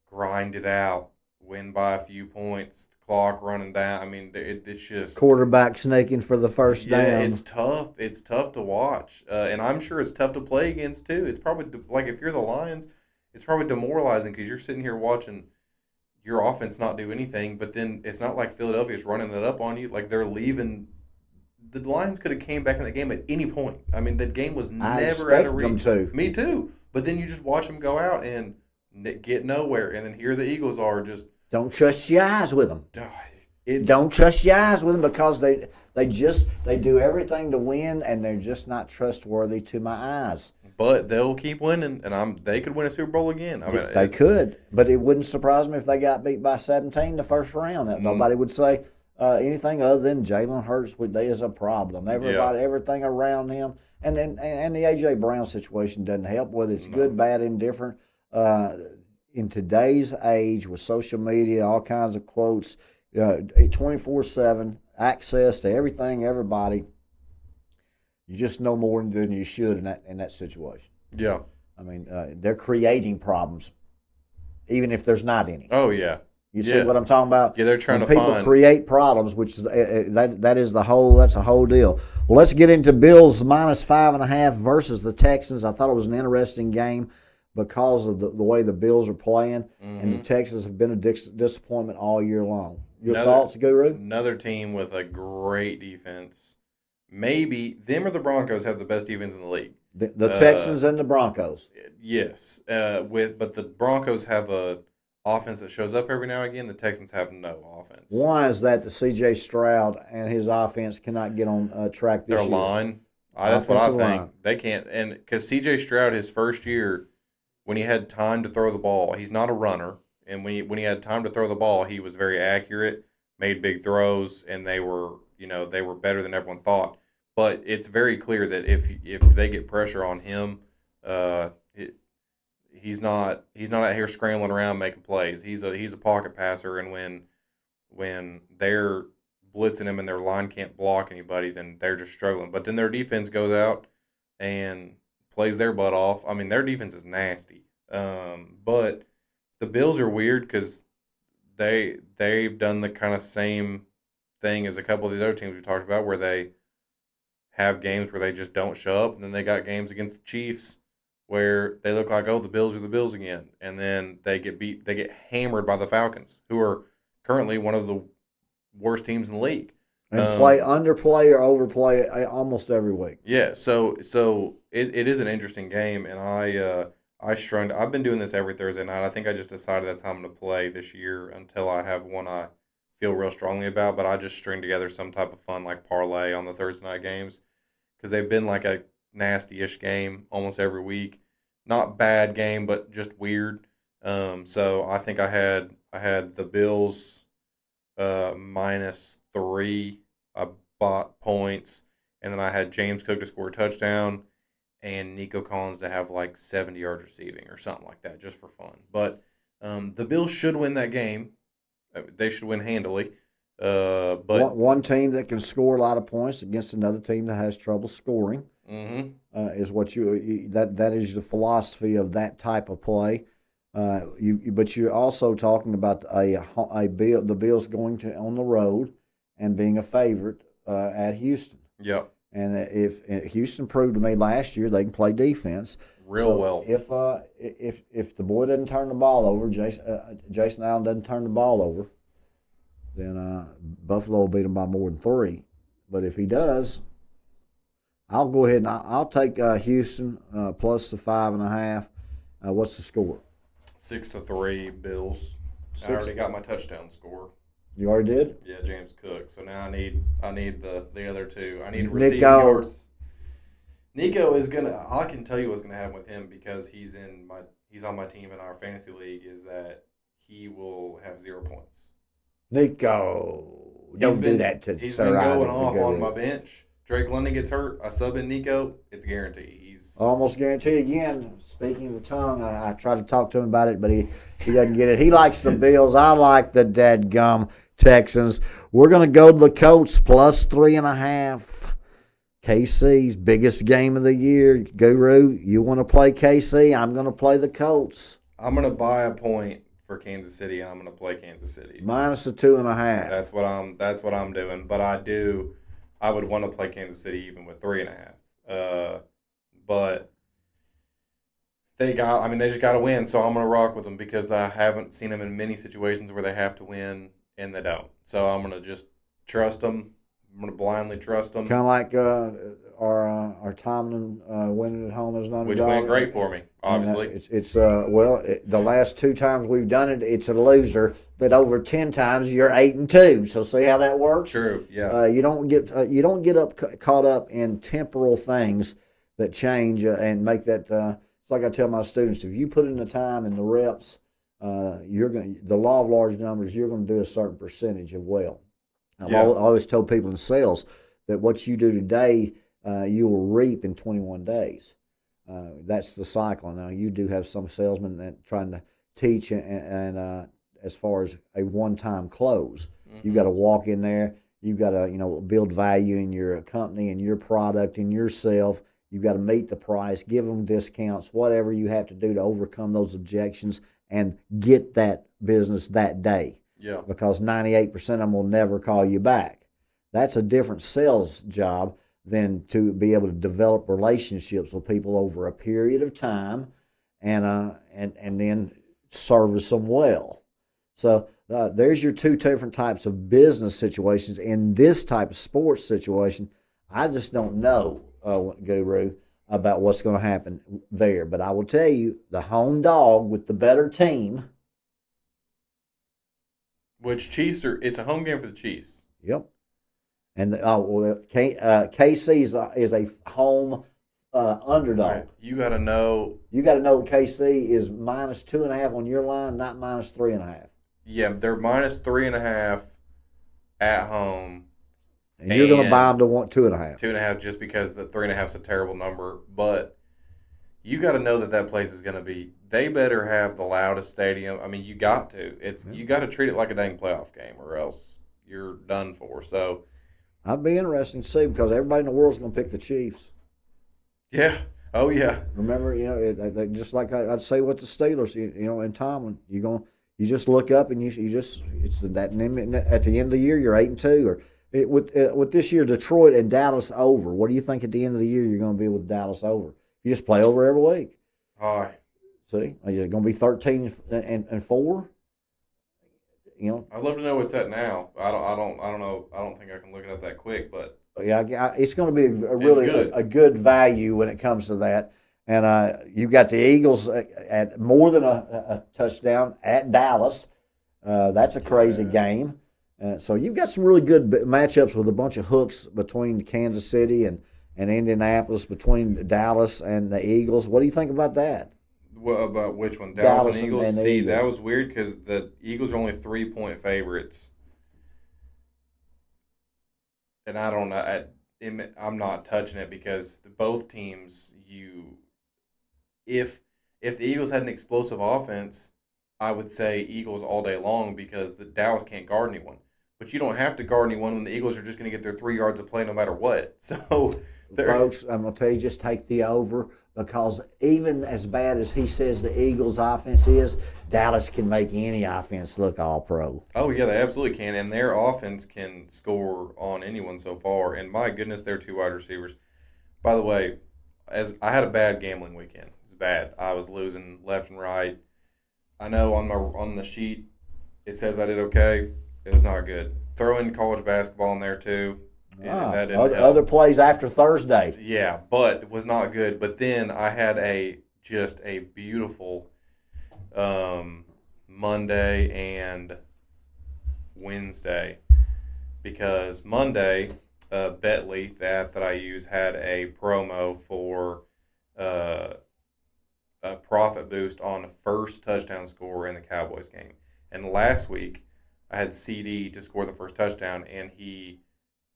grind it out, win by a few points, clock running down. I mean, it's just Quarterback snaking for the first down. yeah, it's tough. It's tough to watch, and I'm sure it's tough to play against too. It's probably like if you're the Lions, it's probably demoralizing because you're sitting here watching your offense not do anything, but then it's not like Philadelphia's running it up on you. Like they're leaving. The Lions could have came back in the game at any point. I mean, the game was never out of reach. Them to. Me too. But then you just watch them go out and get nowhere, and then here the Eagles are just Don't trust your eyes with them. It's, Don't trust your eyes with them because they do everything to win, and they're just not trustworthy to my eyes. But they'll keep winning, and they could win a Super Bowl again. I mean, They could, but it wouldn't surprise me if they got beat by 17 the first round. Nobody would say anything other than Jalen Hurts is a problem. Everything around him, and the A.J. Brown situation doesn't help, whether it's good, bad, indifferent. In today's age with social media, all kinds of quotes, 24/7 access to everything, everybody. You just know more than you should in that situation. Yeah. I mean, they're creating problems, even if there's not any. Oh yeah. You see what I'm talking about? Yeah, they're trying to people create problems, which that's a whole deal. Well, let's get into Bills -5.5 versus the Texans. I thought it was an interesting game because of the way the Bills are playing, and the Texans have been a disappointment all year long. Your thoughts, Guru? Another team with a great defense. Maybe them or the Broncos have the best defense in the league. The Texans and the Broncos. Yes, but the Broncos have a offense that shows up every now and again. The Texans have no offense. Why is that? The C.J. Stroud and his offense cannot get on track this year. Their line. That's what I think. Line. They can't, and because C.J. Stroud, his first year, when he had time to throw the ball, he's not a runner, and when he had time to throw the ball, he was very accurate, made big throws, and they were they were better than everyone thought. But it's very clear that if they get pressure on him, uh, it, he's not out here scrambling around making plays. He's a pocket passer, and when they're blitzing him and their line can't block anybody, then they're just struggling. But then their defense goes out and plays their butt off. I mean, their defense is nasty. But the Bills are weird because they've done the kind of same thing as a couple of the other teams we talked about, where they have games where they just don't show up, and then they got games against the Chiefs where they look like, oh, the Bills are the Bills again, and then they get hammered by the Falcons, who are currently one of the worst teams in the league. And underplay or overplay almost every week. Yeah, so it is an interesting game, and I've been doing this every Thursday night. I think I just decided that's how I'm going to play this year until I have one I feel real strongly about. But I just string together some type of fun like parlay on the Thursday night games because they've been like a nasty-ish game almost every week. Not bad game, but just weird. So I think I had the Bills -3. I bought points, and then I had James Cook to score a touchdown and Nico Collins to have like 70 yards receiving or something like that, just for fun. But the Bills should win that game. They should win handily. But one team that can score a lot of points against another team that has trouble scoring is what that is the philosophy of that type of play. But you're also talking about the Bills going to on the road and being a favorite at Houston. Yep. And if Houston proved to me last year they can play defense well. If the boy doesn't turn the ball over, Jason Allen doesn't turn the ball over, then Buffalo will beat them by more than 3. But if he does, I'll go ahead and I'll take Houston plus the 5.5. What's the score? 6-3 Bills. I already got my touchdown score. You already did? Yeah, James Cook. So now I need the other two. I need receiving yards. Nico is gonna. I can tell you what's gonna happen with him because he's on my team in our fantasy league. Is that he will have 0 points. Nico, don't do that to He's Sir been going Isaac off Nico. on my bench. Drake London gets hurt. I sub in Nico. It's guaranteed. He's almost guarantee again. Speaking of the tongue, I try to talk to him about it, but he doesn't get it. He likes the Bills. I like the dadgum Texans. We're going to go to the Colts plus 3.5. KC's biggest game of the year. Guru, you want to play KC? I'm going to play the Colts. I'm going to buy a point for Kansas City, and I'm going to play Kansas City. Minus the 2.5. That's what I'm doing. But I would want to play Kansas City even with 3.5. But they just got to win. So I'm going to rock with them because I haven't seen them in many situations where they have to win and they don't. So I'm going to just trust them. I'm going to blindly trust them. Kind of like our Tomlin winning at home as an underdog. Which went great for me, obviously. The last 2 times we've done it, it's a loser. But over 10 times, you're 8-2. So see how that works? True. Yeah. You don't get caught up in temporal things that change and make that. It's like I tell my students: if you put in the time and the reps, the law of large numbers. You're going to do a certain percentage of well. I've always told people in sales that what you do today, you will reap in 21 days. That's the cycle. Now you do have some salesmen that trying to teach and as far as a one-time close, you got to walk in there. You got to build value in your company and your product and yourself. You got to meet the price, give them discounts, whatever you have to do to overcome those objections and get that business that day. Yeah. Because 98% of them will never call you back. That's a different sales job than to be able to develop relationships with people over a period of time and then service them well. So there's your 2 different types of business situations. In this type of sports situation, I just don't know, Guru, about what's going to happen there. But I will tell you, the home dog with the better team. Which Chiefs it's a home game for the Chiefs. Yep. And KC is a home underdog. Right. You got to know KC is minus 2.5 on your line, not minus 3.5. Yeah, they're minus 3.5 at home. And you're going to buy them to want 2.5. 2.5 just because the 3.5 is a terrible number. But you got to know that place is going to be. They better have the loudest stadium. I mean, you got to. You got to treat it like a dang playoff game, or else you're done for. So, I'd be interesting to see because everybody in the world's going to pick the Chiefs. Yeah. Oh yeah. Remember, just like I'd say with the Steelers, and Tomlin, you just look up and it's that at the end of the year you're 8-2 or. With this year, Detroit and Dallas over. What do you think at the end of the year you're going to be with Dallas over? You just play over every week. All right. See, are you going to be 13-4? I'd love to know what's at now. I don't know. I don't think I can look it up that quick, but yeah, it's going to be a good value when it comes to that. And you got the Eagles at more than a touchdown at Dallas. That's a crazy game. So you've got some really good matchups with a bunch of hooks between Kansas City and Indianapolis, between Dallas and the Eagles. What do you think about that? What about which one? Dallas and Eagles? See, Eagles. That was weird because the Eagles are only 3-point favorites. And I don't know. I'm not touching it because both teams, if the Eagles had an explosive offense, I would say Eagles all day long because the Dallas can't guard anyone. But you don't have to guard anyone when the Eagles are just going to get their 3 yards of play no matter what. So, folks, I'm going to tell you, just take the over because even as bad as he says the Eagles' offense is, Dallas can make any offense look all pro. Oh, yeah, they absolutely can. And their offense can score on anyone so far. And my goodness, they're 2 wide receivers. By the way, as I had a bad gambling weekend. It was bad. I was losing left and right. I know on the sheet it says I did okay. It was not good. Throw in college basketball in there too. That didn't help. Other plays after Thursday. Yeah, but it was not good. But then I had just a beautiful Monday and Wednesday because Monday, Betly, the app that I use, had a promo for a profit boost on the first touchdown score in the Cowboys game. And last week, I had CD to score the first touchdown, and he,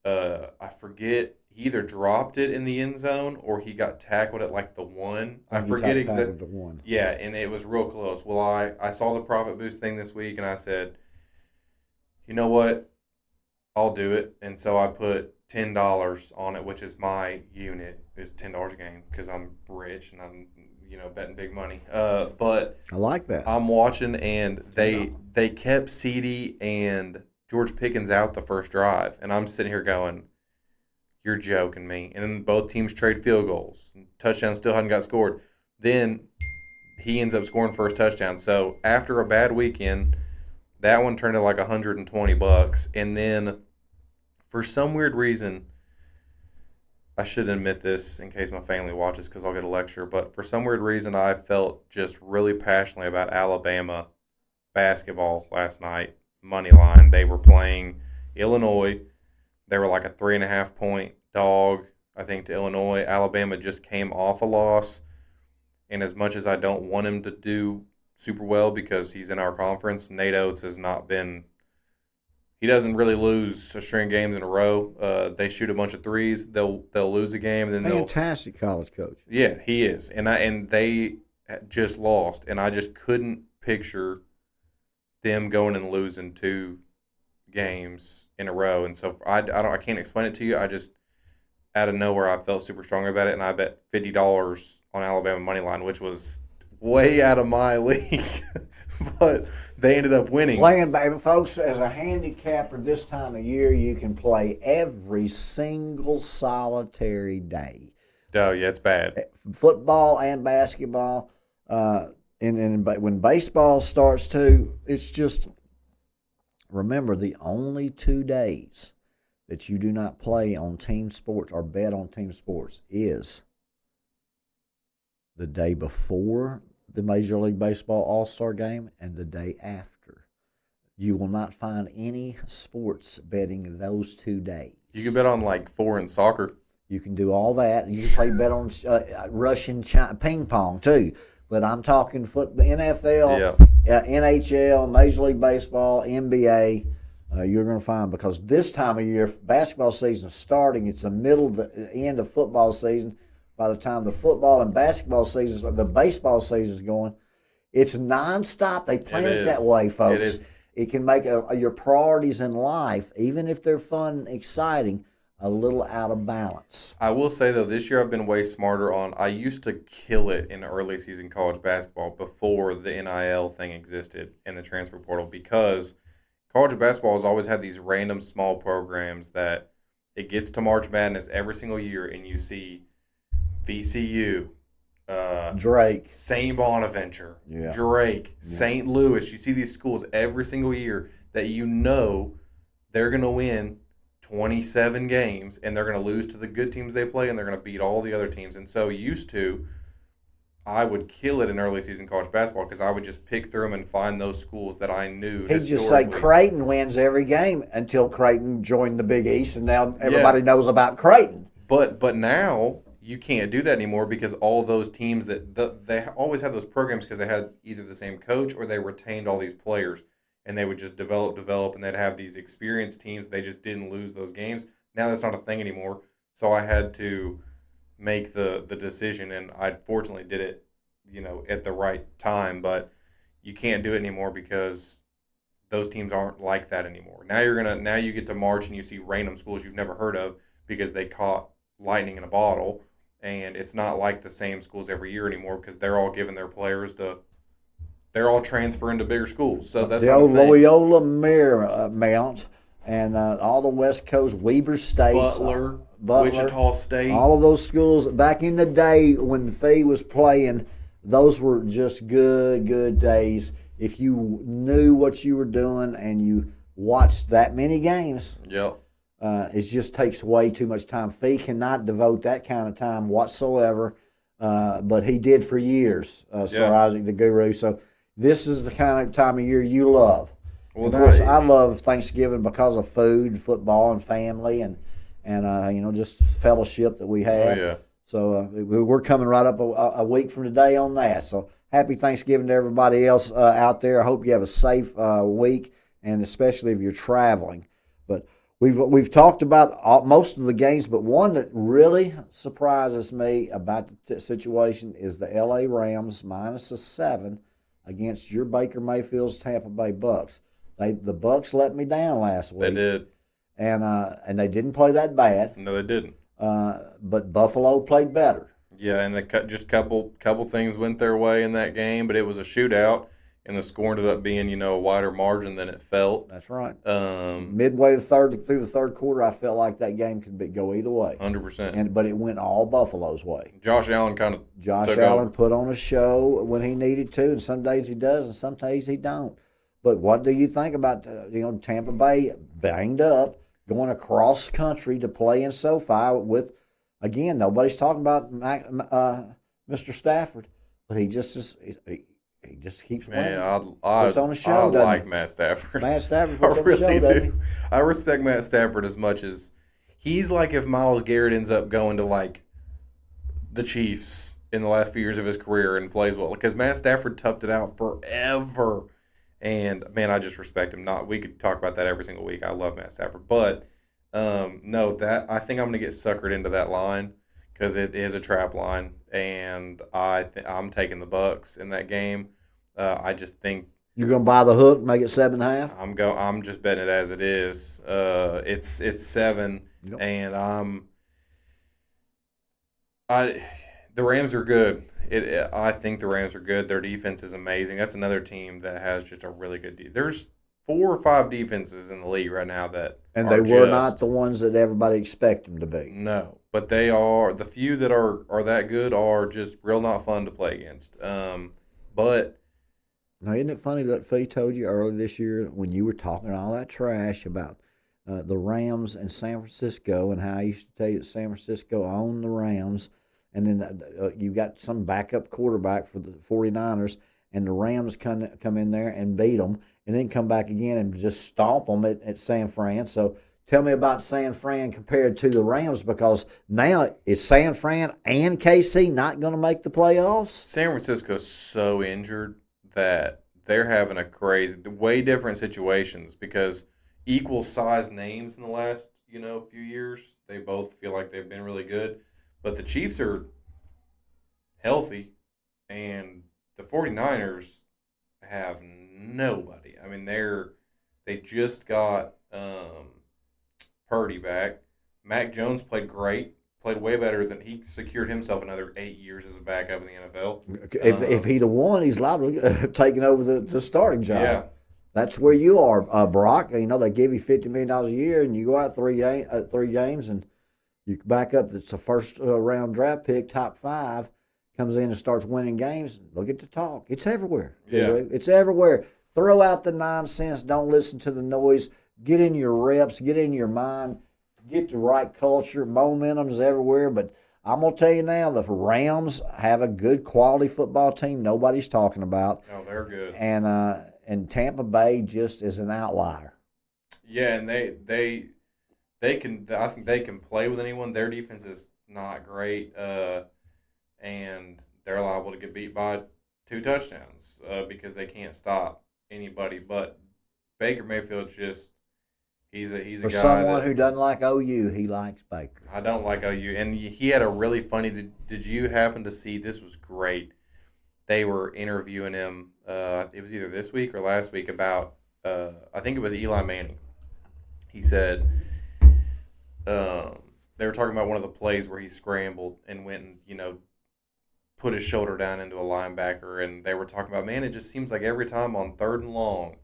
I forget, he either dropped it in the end zone or he got tackled at like the 1. I forget exactly. Yeah, and it was real close. Well, I saw the profit boost thing this week, and I said, you know what? I'll do it. And so I put $10 on it, which is my unit. It's $10 a game because I'm rich and I'm betting big money. But I like that. I'm watching, and they kept CD and George Pickens out the first drive, and I'm sitting here going, "You're joking me." And then both teams trade field goals. Touchdown still hadn't got scored. Then he ends up scoring first touchdown. So after a bad weekend, that one turned to like $120, and then for some weird reason, I should admit this in case my family watches because I'll get a lecture, but for some weird reason I felt just really passionately about Alabama basketball last night, money line. They were playing Illinois. They were like a 3.5-point dog, I think, to Illinois. Alabama just came off a loss, and as much as I don't want him to do super well because he's in our conference, Nate Oates has not been – he doesn't really lose a string of games in a row. They shoot a bunch of threes. They'll lose a game, and then fantastic college coach. Yeah, he is, and they just lost, and I just couldn't picture them going and losing 2 games in a row. And so I can't explain it to you. I just out of nowhere I felt super strong about it, and I bet $50 on Alabama money line, which was way out of my league. But they ended up winning. Playing, baby, folks, as a handicapper this time of year, you can play every single solitary day. Oh, yeah, it's bad. Football and basketball. And when baseball starts too, it's just, remember, the only 2 days that you do not play on team sports or bet on team sports is the day before the Major League Baseball All-Star Game and the day after. You will not find any sports betting those 2 days. You can bet on like 4 in soccer. You can do all that. You can bet on Russian ping pong too. But I'm talking football, NFL, NHL, Major League Baseball, NBA. you're going to find, because this time of year, basketball season is starting. It's the middle, the end of football season. By the time the football and basketball season, the baseball season is going, it's nonstop. They plan it that way, folks. It is. It can make your priorities in life, even if they're fun and exciting, a little out of balance. I will say, though, this year I've been way smarter on. I used to kill it in early season college basketball before the NIL thing existed and the transfer portal, because college basketball has always had these random small programs that it gets to March Madness every single year, and you see VCU, Drake, St. Bonaventure, Yeah. Drake, St. Louis. You see these schools every single year that you know they're going to win 27 games, and they're going to lose to the good teams they play, and they're going to beat all the other teams. And so I would kill it in early season college basketball because I would just pick through them and find those schools that I knew. He'd just say Creighton wins every game until Creighton joined the Big East, and now everybody knows about Creighton. But now you can't do that anymore, because all those teams they always had those programs because they had either the same coach or they retained all these players, and they would just develop, and they'd have these experienced teams. They just didn't lose those games. Now that's not a thing anymore. So I had to make the decision, and I fortunately did it, at the right time. But you can't do it anymore because those teams aren't like that anymore. Now you get to March and you see random schools you've never heard of because they caught lightning in a bottle, and it's not like the same schools every year anymore because they're all giving their players they're all transferring to bigger schools. So that's the old Loyola Marymount and all the West Coast, Weber State, Butler, Wichita State. All of those schools back in the day when Phee was playing, those were just good days. If you knew what you were doing and you watched that many games, it just takes way too much time. Phee cannot devote that kind of time whatsoever, but he did for years, Sir Isaac the Guru. So this is the kind of time of year you love. Well, of course, I love Thanksgiving because of food, football, and family, and just fellowship that we have. Oh, yeah. So we're coming right up a week from today on that. So happy Thanksgiving to everybody else out there. I hope you have a safe week, and especially if you're traveling. But we've talked about most of the games, but one that really surprises me about the situation is the L.A. Rams -7 against your Baker Mayfield's Tampa Bay Bucks. The Bucks let me down last week. They did. And they didn't play that bad. No, they didn't. But Buffalo played better. Yeah, and just couple things went their way in that game, but it was a shootout, and the score ended up being a wider margin than it felt. That's right. Midway through the third quarter, I felt like that game could go either way. 100%. But it went all Buffalo's way. Josh Allen put on a show when he needed to, and some days he does, and some days he don't. But what do you think about Tampa Bay banged up, going across country to play in SoFi with, again, nobody's talking about Mr. Stafford, but he just keeps winning. Man, puts on a show, I like Matt Stafford. Matt Stafford puts on a show, really doesn't he? I respect Matt Stafford as much as he's like if Myles Garrett ends up going to like the Chiefs in the last few years of his career and plays well, because Matt Stafford toughed it out forever. And, man, I just respect him. We could talk about that every single week. I love Matt Stafford. But, no, I think I'm going to get suckered into that line because it is a trap line. And I'm taking the Bucks in that game. I just think you're going to buy the hook, make it 7.5. I'm just betting it as it is. It's 7, and the Rams are good. I think the Rams are good. Their defense is amazing. That's another team that has just a really good defense. There's 4 or 5 defenses in the league right now and they were not the ones that everybody expect them to be. No, but they are. The few that are that good are just real not fun to play against. But now, isn't it funny that Phee told you earlier this year when you were talking all that trash about the Rams and San Francisco and how I used to tell you that San Francisco owned the Rams, and then you got some backup quarterback for the 49ers, and the Rams come in there and beat them, and then come back again and just stomp them at San Fran. So tell me about San Fran compared to the Rams, because now is San Fran and KC not going to make the playoffs? San Francisco's so injured that they're having way different situations, because equal size names in the last, few years. They both feel like they've been really good. But the Chiefs are healthy, and the 49ers have nobody. I mean, they just got Purdy back. Mac Jones played great, played way better than he secured himself another 8 years as a backup in the NFL. If he'd have won, he's liable to have taken over the starting job. Yeah. That's where you are, Brock. They give you $50 million a year, and you go out three games, and you back up. It's a first round draft pick, top 5, comes in and starts winning games. Look at the talk. It's everywhere. Yeah. It's everywhere. Throw out the nonsense. Don't listen to the noise. Get in your reps. Get in your mind. Get the right culture. Momentum's everywhere. But I'm going to tell you now, the Rams have a good quality football team nobody's talking about. Oh, they're good. And Tampa Bay just is an outlier. Yeah, and they can. I think they can play with anyone. Their defense is not great, and they're liable to get beat by 2 touchdowns because they can't stop anybody. But Baker Mayfield's just he's a For guy someone who doesn't like OU, he likes Baker. I don't like OU, and he had a really funny. Did you happen to see? This was great. They were interviewing him. It was either this week or last week about. I think it was Eli Manning. He said they were talking about one of the plays where he scrambled and went and put his shoulder down into a linebacker, and they were talking about, man, it just seems like every time on 3rd and long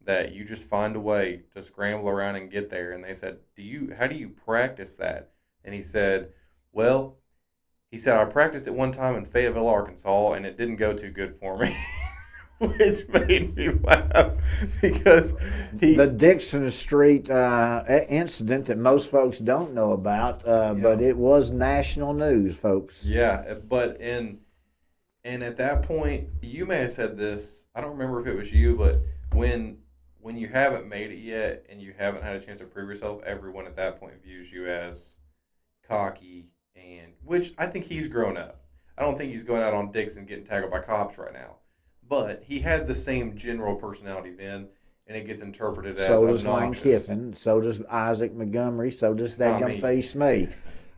that you just find a way to scramble around and get there. And they said, how do you practice that? And he said, well. He said, I practiced it one time in Fayetteville, Arkansas, and it didn't go too good for me, which made me laugh because the Dixon Street incident that most folks don't know about, but it was national news, folks. Yeah, but and at that point, you may have said this. I don't remember if it was you, but when you haven't made it yet and you haven't had a chance to prove yourself, everyone at that point views you as cocky. And which I think he's grown up. I don't think he's going out on dicks and getting tackled by cops right now. But he had the same general personality then, and it gets interpreted as so does obnoxious. Lane Kiffin, so does Isaac Montgomery, so does that young Phee Smee.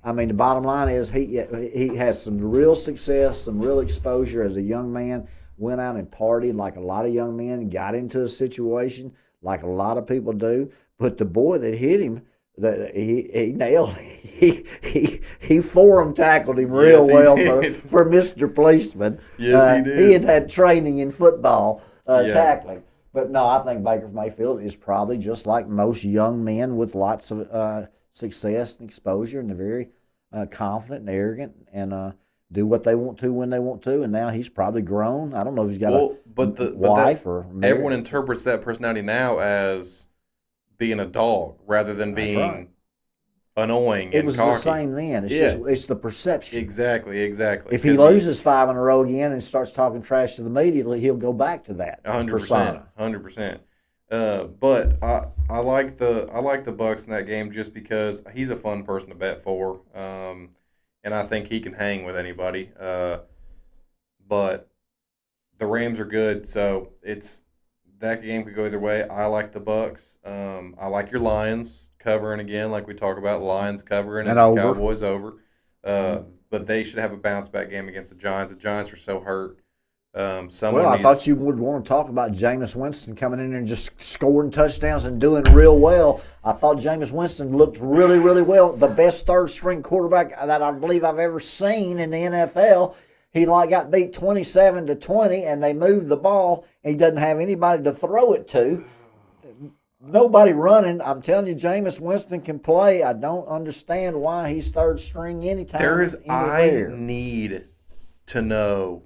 I mean, the bottom line is he has some real success, some real exposure as a young man, went out and partied like a lot of young men, got into a situation like a lot of people do. But the boy that hit him, that he nailed. He forearm tackled him real well for Mr. Policeman. Yes, he did. He had training in football tackling. But no, I think Baker Mayfield is probably just like most young men with lots of success and exposure, and they're very confident and arrogant and do what they want to when they want to. And now he's probably grown. I don't know if he's got a wife or married. Everyone interprets that personality now as being a dog rather than being annoying. It was cocky. The same then. It's the perception. Exactly. If he loses 5 in a row again and starts talking trash to the media, he'll go back to that. 100%. But I like the Bucks in that game just because he's a fun person to bet for, and I think he can hang with anybody. But the Rams are good, so that game could go either way. I like the Bucks. I like your Lions covering again, like we talked about. Lions covering and the Cowboys over. But they should have a bounce back game against the Giants. The Giants are so hurt. I thought you would want to talk about Jameis Winston coming in there and just scoring touchdowns and doing real well. I thought Jameis Winston looked really, really well. The best third-string quarterback that I believe I've ever seen in the NFL. He got beat 27-20, and they moved the ball, and he doesn't have anybody to throw it to. Nobody running. I'm telling you, Jameis Winston can play. I don't understand why he's third string anytime. I need to know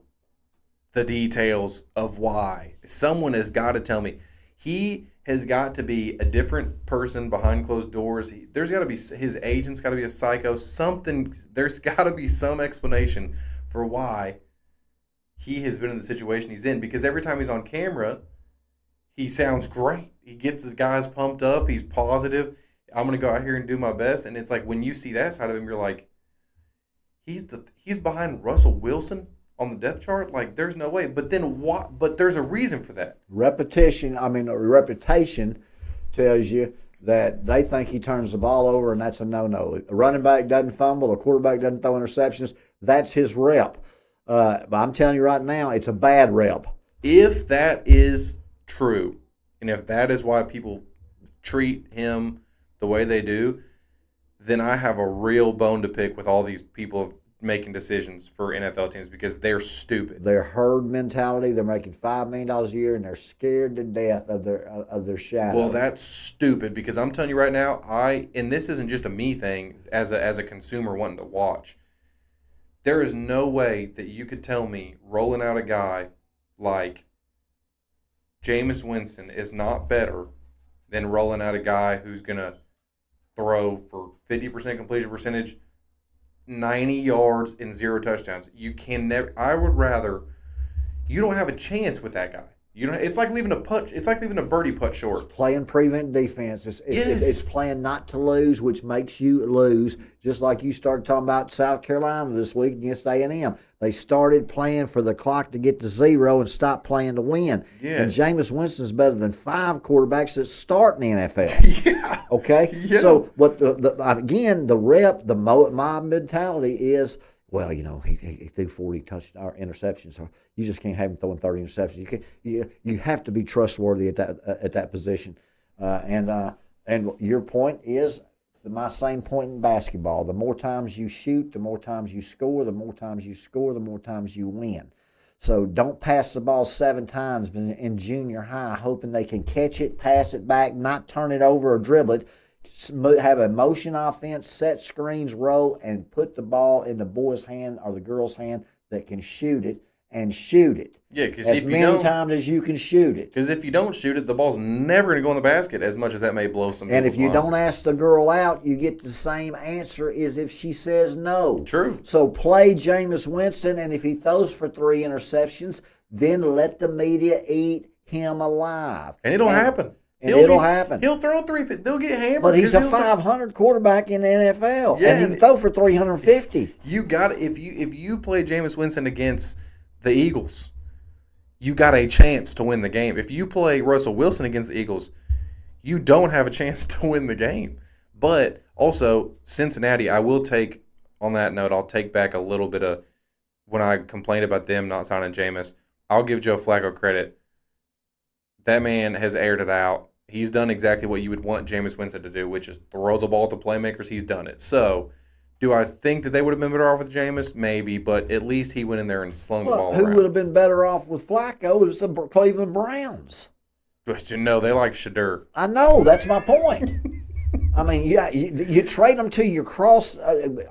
the details of why. Someone has got to tell me. He has got to be a different person behind closed doors. There's got to be his agent's got to be a psycho. Something. There's got to be some explanation for why he has been in the situation he's in. Because every time he's on camera, he sounds great. He gets the guys pumped up. He's positive. I'm going to go out here and do my best. And it's like when you see that side of him, you're like, he's behind Russell Wilson on the depth chart. Like, there's no way. But then what? But there's a reason for that. Reputation tells you that they think he turns the ball over, and that's a no-no. A running back doesn't fumble, a quarterback doesn't throw interceptions. That's his rep. But I'm telling you right now, it's a bad rep. If that is true, and if that is why people treat him the way they do, then I have a real bone to pick with all these people making decisions for NFL teams because they're stupid. Their herd mentality. They're making $5 million a year, and they're scared to death of their shadow. Well, that's stupid because I'm telling you right now, and this isn't just a me thing as a consumer wanting to watch. There is no way that you could tell me rolling out a guy like Jameis Winston is not better than rolling out a guy who's going to throw for 50% completion percentage, 90 yards, and 0 touchdowns. You can never. I would rather. You don't have a chance with that guy. You don't. It's like leaving a putt. It's like leaving a birdie putt short. It's playing prevent defense. It's playing not to lose, which makes you lose. Just like you started talking about South Carolina this week against A&M. They started playing for the clock to get to 0 and stopped playing to win. Yeah. And Jameis Winston is better than 5 quarterbacks that start in the NFL. Yeah. Okay. Yeah. So what again the rep my mentality is. Well, you know, he threw 40 interceptions. So you just can't have him throwing 30 interceptions. You have to be trustworthy at that position. And your point is my same point in basketball. The more times you shoot, the more times you score. The more times you score, the more times you win. So don't pass the ball 7 times in junior high hoping they can catch it, pass it back, not turn it over or dribble it. Have a motion offense, set screens, roll, and put the ball in the boy's hand or the girl's hand that can shoot it, and shoot it. Yeah, because as many times as you can shoot it. Because if you don't shoot it, the ball's never going to go in the basket, as much as that may blow some people's And if you mind. don't ask the girl out, you get the same answer as if she says no. True. So play Jameis Winston, and if he throws for 3 interceptions, then let the media eat him alive. And it'll happen. And it'll happen. He'll throw 3. They'll get hammered. But he's a 500 quarterback in the NFL, Yeah, and he can throw for 350. You got if you play Jameis Winston against the Eagles, you got a chance to win the game. If you play Russell Wilson against the Eagles, you don't have a chance to win the game. But also Cincinnati, I will take on that note. I'll take back a little bit of when I complained about them not signing Jameis. I'll give Joe Flacco credit. That man has aired it out. He's done exactly what you would want Jameis Winston to do, which is throw the ball to playmakers. He's done it. So, do I think that they would have been better off with Jameis? Maybe, but at least he went in there and slung the ball Who around. would have been better off with Flacco? It was the Cleveland Browns. But you know, they like Shadur. I know. That's my point. I mean, you trade them to your cross.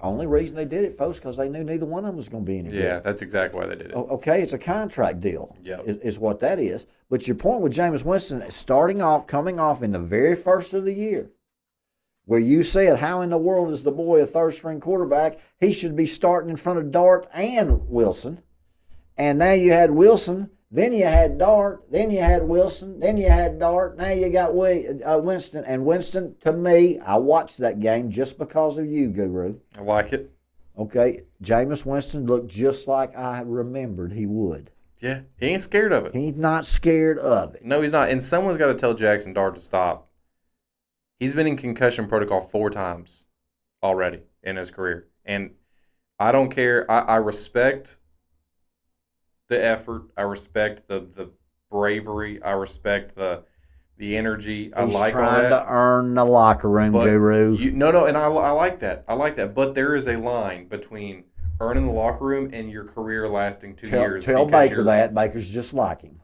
Only reason they did it, folks, because they knew neither one of them was going to be any good. Yeah, that's exactly why they did it. Okay, it's a contract deal. Yep. Is what that is. But your point with Jameis Winston, coming off in the very first of the year, where you said, how in the world is the boy a third-string quarterback? He should be starting in front of Dart and Wilson. And now you had Wilson, then you had Dart, then you had Wilson, then you had Dart. Now you got Winston. And Winston, to me, I watched that game just because of you, Guru. I like it. Okay, Jameis Winston looked just like I remembered he would. Yeah, he ain't scared of it. He's not scared of it. No, he's not. And someone's got to tell Jackson Dart to stop. He's been in concussion protocol 4 times already in his career. And I don't care. I respect the effort. I respect the bravery. I respect the energy. I like all that. He's trying to earn the locker room, Guru. And I like that. I like that. But there is a line between earning the locker room and your career lasting 2 years. Tell Baker that. Baker's just like him.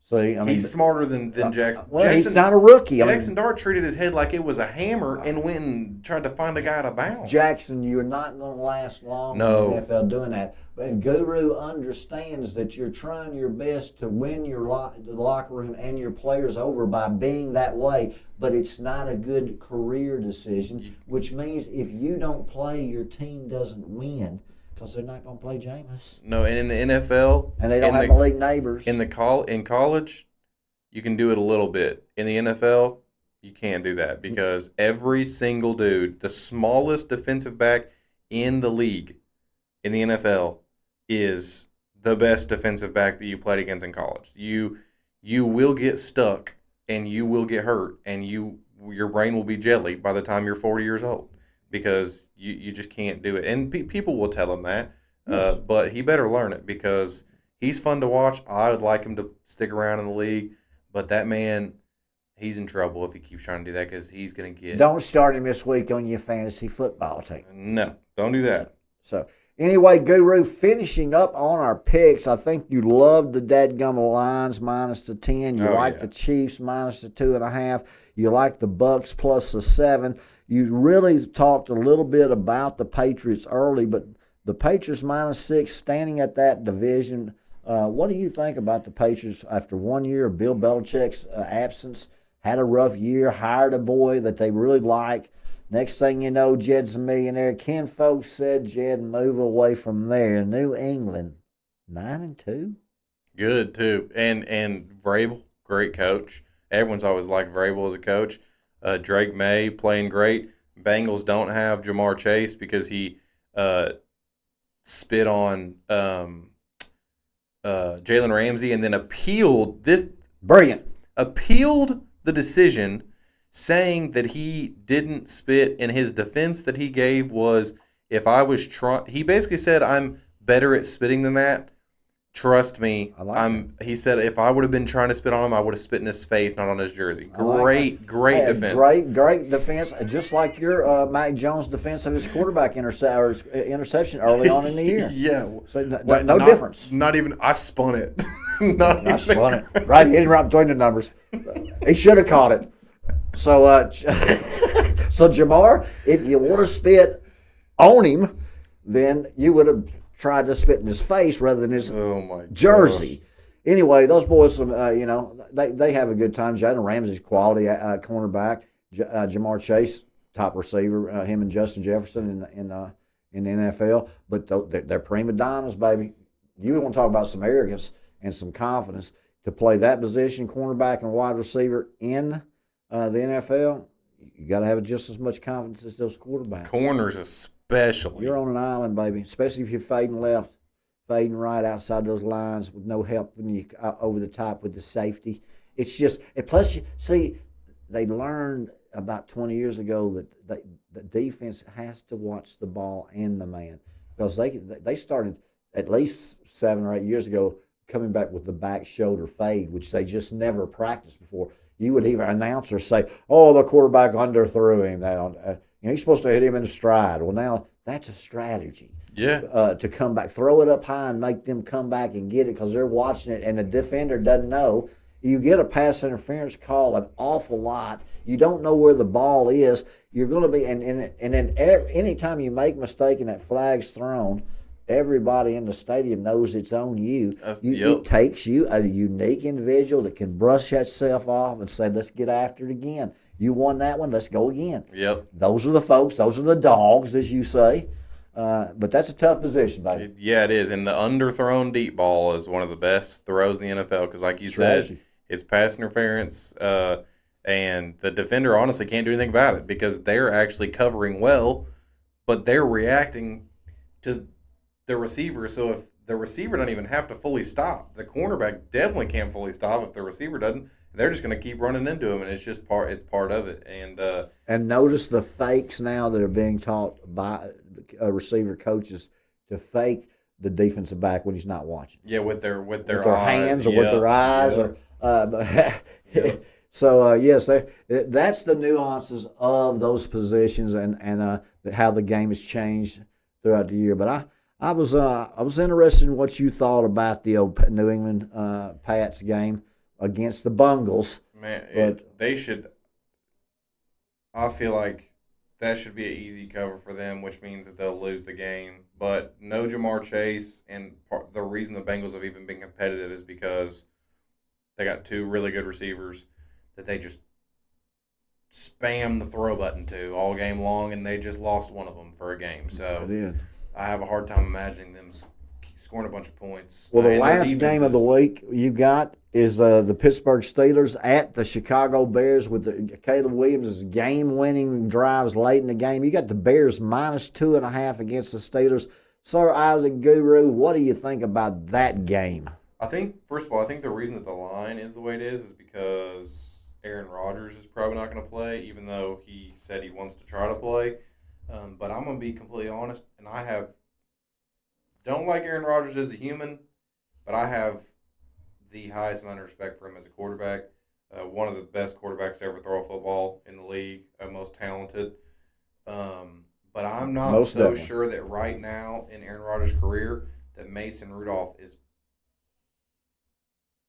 See, he's smarter than Jackson. Well, Jackson, he's not a rookie. Jackson Dart treated his head like it was a hammer and went and tried to find a guy to bounce. Jackson, you're not going to last long in the NFL doing that. But Guru understands that you're trying your best to win the locker room and your players over by being that way, but it's not a good career decision, which means if you don't play, your team doesn't win. Because they're not going to play Jameis. No, and in the NFL, and they don't have Malik neighbors. In college, you can do it a little bit. In the NFL, you can't do that because every single dude, the smallest defensive back in the league, in the NFL, is the best defensive back that you played against in college. You will get stuck and you will get hurt, and your brain will be jelly by the time you're 40 years old because you just can't do it. And people will tell him that, Yes. but he better learn it because he's fun to watch. I would like him to stick around in the league, but that man, he's in trouble if he keeps trying to do that because he's going to get. Don't start him this week on your fantasy football team. No, don't do that. So, anyway, Guru, finishing up on our picks, I think you loved the dadgum Lions minus the 10. You like the Chiefs minus the 2.5. You like the Bucks plus the 7. You really talked a little bit about the Patriots early, but the Patriots minus 6 standing at that division. What do you think about the Patriots after 1 year of Bill Belichick's absence? Had a rough year, hired a boy that they really like. Next thing you know, Jed's a millionaire. Ken folks said Jed move away from there. New England, 9-2. Good too, and Vrabel, great coach. Everyone's always liked Vrabel as a coach. Drake May playing great. Bengals don't have Jamar Chase because he spit on Jalen Ramsey and then appealed the decision, saying that he didn't spit, and his defense that he gave was, if I was he basically said, I'm better at spitting than that. Trust me, he said if I would have been trying to spit on him, I would have spit in his face, not on his jersey. Great defense. Great defense. Just like your Mac Jones' defense of his quarterback interception early on in the year. Yeah. So no difference. Not even, I spun it. I spun it. Right, hitting right between the numbers. He should have caught it. So, so Jamar, if you want to spit on him, then you would have tried to spit in his face rather than his jersey. Gosh. Anyway, those boys, they have a good time. Jalen Ramsey's quality cornerback. Jamar Chase, top receiver. Him and Justin Jefferson in the NFL. But they're prima donnas, baby. You want to talk about some arrogance and some confidence to play that position, cornerback and wide receiver in the NFL. You got to have just as much confidence as those quarterbacks. Corners especially. You're on an island, baby, especially if you're fading left, fading right outside those lines with no help when you over the top with the safety. It's just, and plus, they learned about 20 years ago that the defense has to watch the ball and the man, because they started at least 7 or 8 years ago coming back with the back shoulder fade, which they just never practiced before. You would even announcers say, "Oh, the quarterback underthrew him. He's supposed to hit him in stride." Well, now that's a strategy. Yeah. To come back, throw it up high and make them come back and get it because they're watching it, and the defender doesn't know. You get a pass interference call an awful lot. You don't know where the ball is. You're going to be, and then anytime you make a mistake and that flag's thrown, everybody in the stadium knows it's on you. It takes you a unique individual that can brush thatself off and say, "Let's get after it again. You won that one. Let's go again." Yep. Those are the folks. Those are the dogs, as you say. But that's a tough position, baby. Yeah, it is. And the underthrown deep ball is one of the best throws in the NFL because, like you said, it's pass interference, and the defender honestly can't do anything about it because they're actually covering well, but they're reacting to the receiver. So if the receiver doesn't even have to fully stop, the cornerback definitely can't fully stop if the receiver doesn't. They're just going to keep running into him, and it's just part of it. And notice the fakes now that are being taught by receiver coaches to fake the defensive back when he's not watching. Yeah, with their hands or with their eyes So yes, that's the nuances of those positions and how the game has changed throughout the year. But I was interested in what you thought about the old New England Pats game against the Bungles. Man, they should. I feel like that should be an easy cover for them, which means that they'll lose the game. But no Jamar Chase, and the reason the Bengals have even been competitive is because they got 2 really good receivers that they just spam the throw button to all game long, and they just lost one of them for a game. So I have a hard time imagining them scoring a bunch of points. Well, the last game of the week you got is the Pittsburgh Steelers at the Chicago Bears with Caleb Williams' game-winning drives late in the game. You got the Bears minus 2.5 against the Steelers. Sir Isaac Guru, what do you think about that game? I think, first of all, the reason that the line is the way it is because Aaron Rodgers is probably not going to play, even though he said he wants to try to play. But I'm going to be completely honest, and don't like Aaron Rodgers as a human, but I have the highest amount of respect for him as a quarterback. One of the best quarterbacks to ever throw a football in the league, most talented. But I'm not Most so definitely. sure that right now in Aaron Rodgers' career that Mason Rudolph is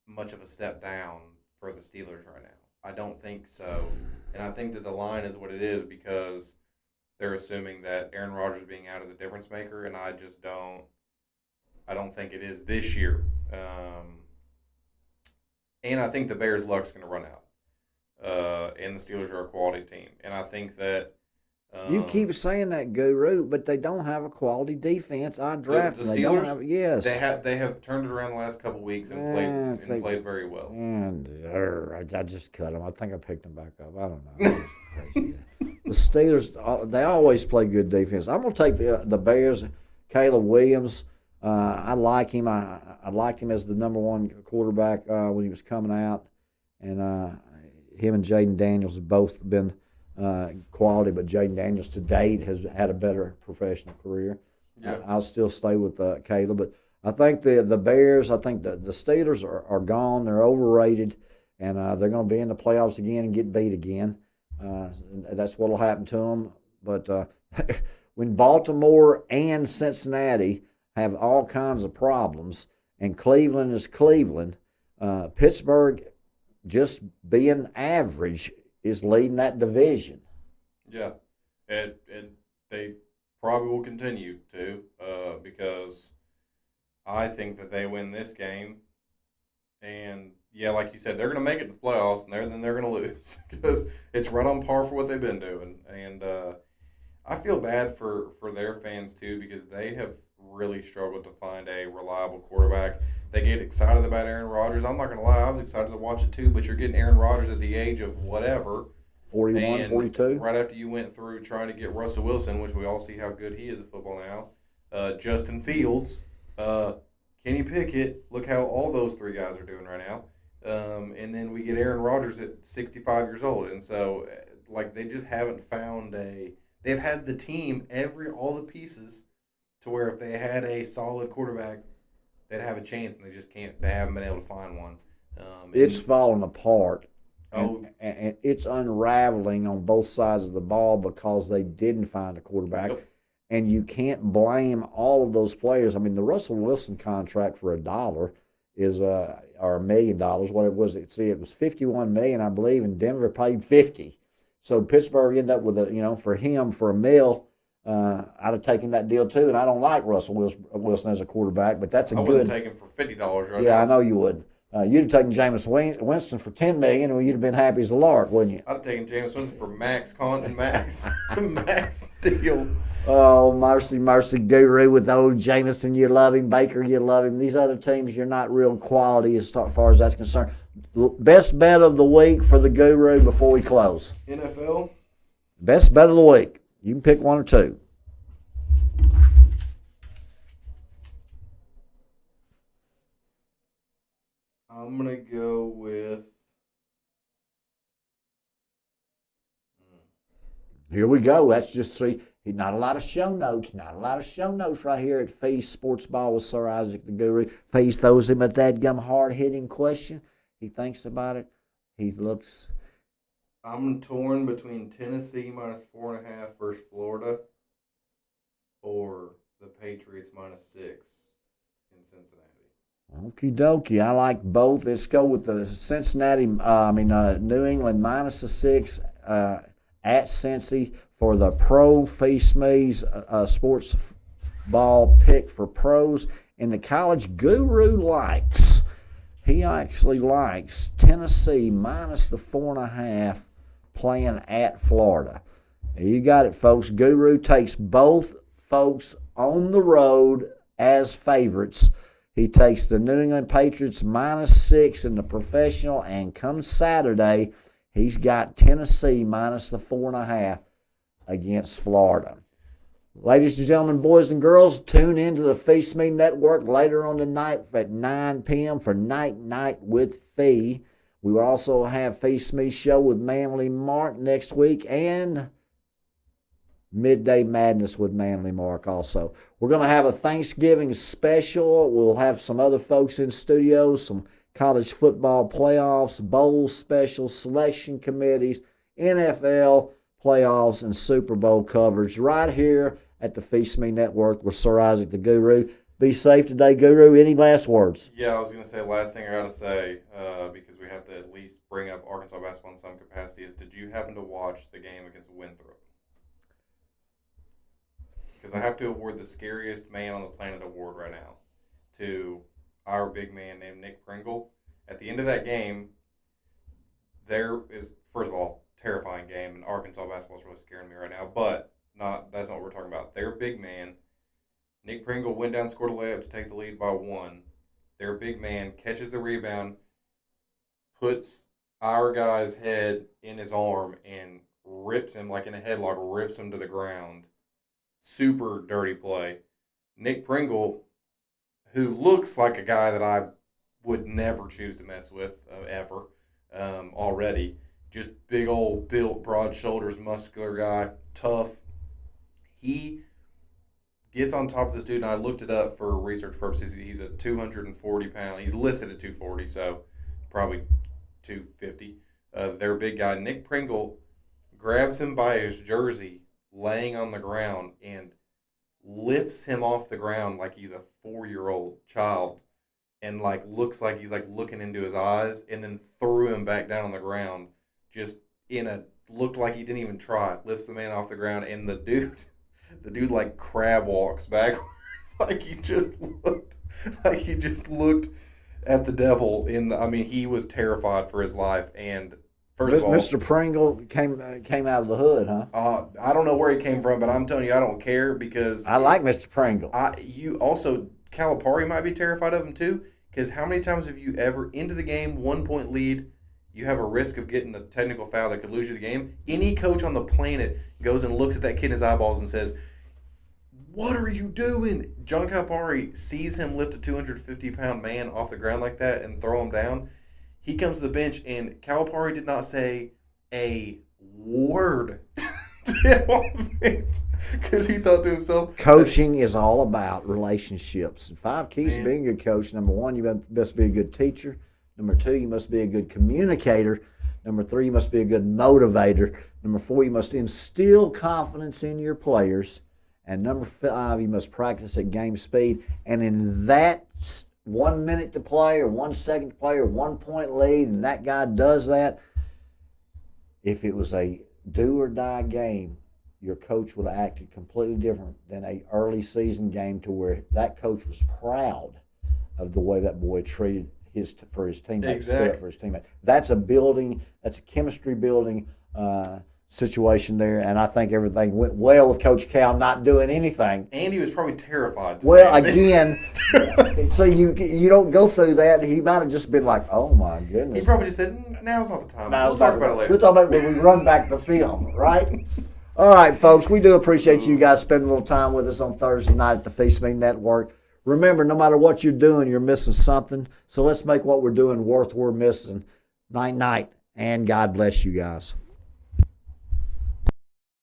much of a step down for the Steelers right now. I don't think so. And I think that the line is what it is because they're assuming that Aaron Rodgers being out is a difference maker, and I just don't. I don't think it is this year. And I think the Bears' luck's going to run out. And the Steelers are a quality team. And I think that. You keep saying that, Guru, but they don't have a quality defense. I drafted the them. They don't Steelers, have. Yes. they have turned it around the last couple weeks and played very well. And I just cut them. I think I picked them back up. I don't know. It's crazy. The Steelers, they always play good defense. I'm going to take the Bears. Caleb Williams, I like him. I liked him as the number one quarterback when he was coming out. And him and Jaden Daniels have both been quality, but Jaden Daniels to date has had a better professional career. Yeah. I'll still stay with Caleb. But I think the Bears, I think the Steelers are gone. They're overrated, and they're going to be in the playoffs again and get beat again. That's what will happen to them. But when Baltimore and Cincinnati have all kinds of problems, and Cleveland is Cleveland, Pittsburgh just being average is leading that division. Yeah, and they probably will continue to because I think that they win this game, and yeah, like you said, they're going to make it to the playoffs, and then they're going to lose because it's right on par for what they've been doing, and I feel bad for their fans too because they have really struggled to find a reliable quarterback. They get excited about Aaron Rodgers. I'm not going to lie, I was excited to watch it too, but you're getting Aaron Rodgers at the age of whatever. 41, 42. Right after you went through trying to get Russell Wilson, which we all see how good he is at football now, Justin Fields, Kenny Pickett, look how all those three guys are doing right now. And then we get Aaron Rodgers at 65 years old. And so, like, they just haven't found they've had the team, all the pieces to where if they had a solid quarterback, they'd have a chance, and they just can't. They haven't been able to find one. It's falling apart. Oh, and it's unraveling on both sides of the ball because they didn't find a quarterback. Yep. And you can't blame all of those players. I mean, the Russell Wilson contract for $1 is or $1 million, what was it? See, it was $51 million, I believe, and Denver paid $50. So Pittsburgh ended up with for him for $1 million. I'd have taken that deal too, and I don't like Russell Wilson as a quarterback, but that's a I good. wouldn't take him for $50 right now. Yeah, I know you would. You'd have taken Jameis Winston for $10 million, or you'd have been happy as a lark, wouldn't you? I'd have taken James Winston for max deal. Oh, mercy, Guru with old Jameson, you love him. Baker, you love him. These other teams, you're not real quality as far as that's concerned. Best bet of the week for the Guru before we close. NFL? Best bet of the week. You can pick one or two. I'm going to go with. Here we go. That's just three. Not a lot of show notes. Not a lot of show notes right here at Phee Sportsball with Sir Isaac the Guru. Phee throws him a dadgum hard-hitting question. He thinks about it. He looks. I'm torn between Tennessee minus 4.5 versus Florida or the Patriots minus 6 in Cincinnati. Okie dokie. I like both. Let's go with the Cincinnati, New England minus the 6 at Cincy for the pro Phee Smee's sports ball pick for pros. And the college Guru likes. He actually likes Tennessee minus the 4.5 playing at Florida. You got it, folks. Guru takes both folks on the road as favorites. He takes the New England Patriots minus 6 in the professional, and come Saturday, he's got Tennessee minus the 4.5 against Florida. Ladies and gentlemen, boys and girls, tune into the Phee Smee Network later on tonight at 9 p.m. for Night with Phee. We will also have Phee Smee show with Manly Mark next week, and Midday Madness with Manly Mark also. We're going to have a Thanksgiving special. We'll have some other folks in studio, some college football playoffs, bowl specials, selection committees, NFL playoffs, and Super Bowl coverage right here at the Phee Smee Network with Sir Isaac the Guru. Be safe today, Guru. Any last words? Yeah, I was going to say, last thing I got to say, because we have to at least bring up Arkansas basketball in some capacity, is did you happen to watch the game against Winthrop? Because I have to award the scariest man on the planet award right now to our big man named Nick Pringle. At the end of that game, there is, first of all, terrifying game, and Arkansas basketball is really scaring me right now, but that's not what we're talking about. Their big man, Nick Pringle, went down, scored a layup to take the lead by 1. Their big man catches the rebound, puts our guy's head in his arm, and rips him, like in a headlock, rips him to the ground. Super dirty play. Nick Pringle, who looks like a guy that I would never choose to mess with ever already. Just big old built, broad shoulders, muscular guy, tough. He gets on top of this dude, and I looked it up for research purposes. He's a 240-pound. He's listed at 240, so probably 250. Their big guy. Nick Pringle grabs him by his jersey, laying on the ground, and lifts him off the ground like he's a 4-year-old child, and like looks like he's like looking into his eyes, and then threw him back down on the ground. Just looked like he didn't even try. Lifts the man off the ground, and the dude like crab walks backwards, like he just looked at the devil he was terrified for his life. And first of all, Mr. Pringle came out of the hood, huh? I don't know where he came from, but I'm telling you, I don't care, because I like Mr. Pringle. You also, Calipari might be terrified of him too, because how many times have you ever, into the game, 1-point lead, you have a risk of getting a technical foul that could lose you the game? Any coach on the planet goes and looks at that kid in his eyeballs and says, "What are you doing?" John Calipari sees him lift a 250-pound man off the ground like that and throw him down. He comes to the bench, and Calipari did not say a word to him on the bench, because he thought to himself, coaching is all about relationships. 5 keys to being a good coach. Number 1, you must be a good teacher. Number 2, you must be a good communicator. Number 3, you must be a good motivator. Number 4, you must instill confidence in your players. And number 5, you must practice at game speed. And in that 1 minute to play, or 1 second to play, or 1-point lead, and that guy does that, if it was a do or die game, your coach would have acted completely different than a early season game, to where that coach was proud of the way that boy treated for his teammates. Exactly. For his teammate. That's a chemistry building situation there, and I think everything went well with Coach Cal not doing anything. And he was probably terrified. Well, again, so you don't go through that. He might have just been like, "Oh my goodness." He probably just said, "Now's not the time. We'll talk about it later." We'll talk about it when we run back the film, right? All right, folks, we do appreciate you guys spending a little time with us on Thursday night at the Phee Smee Network. Remember, no matter what you're doing, you're missing something. So let's make what we're doing worth we're missing. Night, night, and God bless you guys.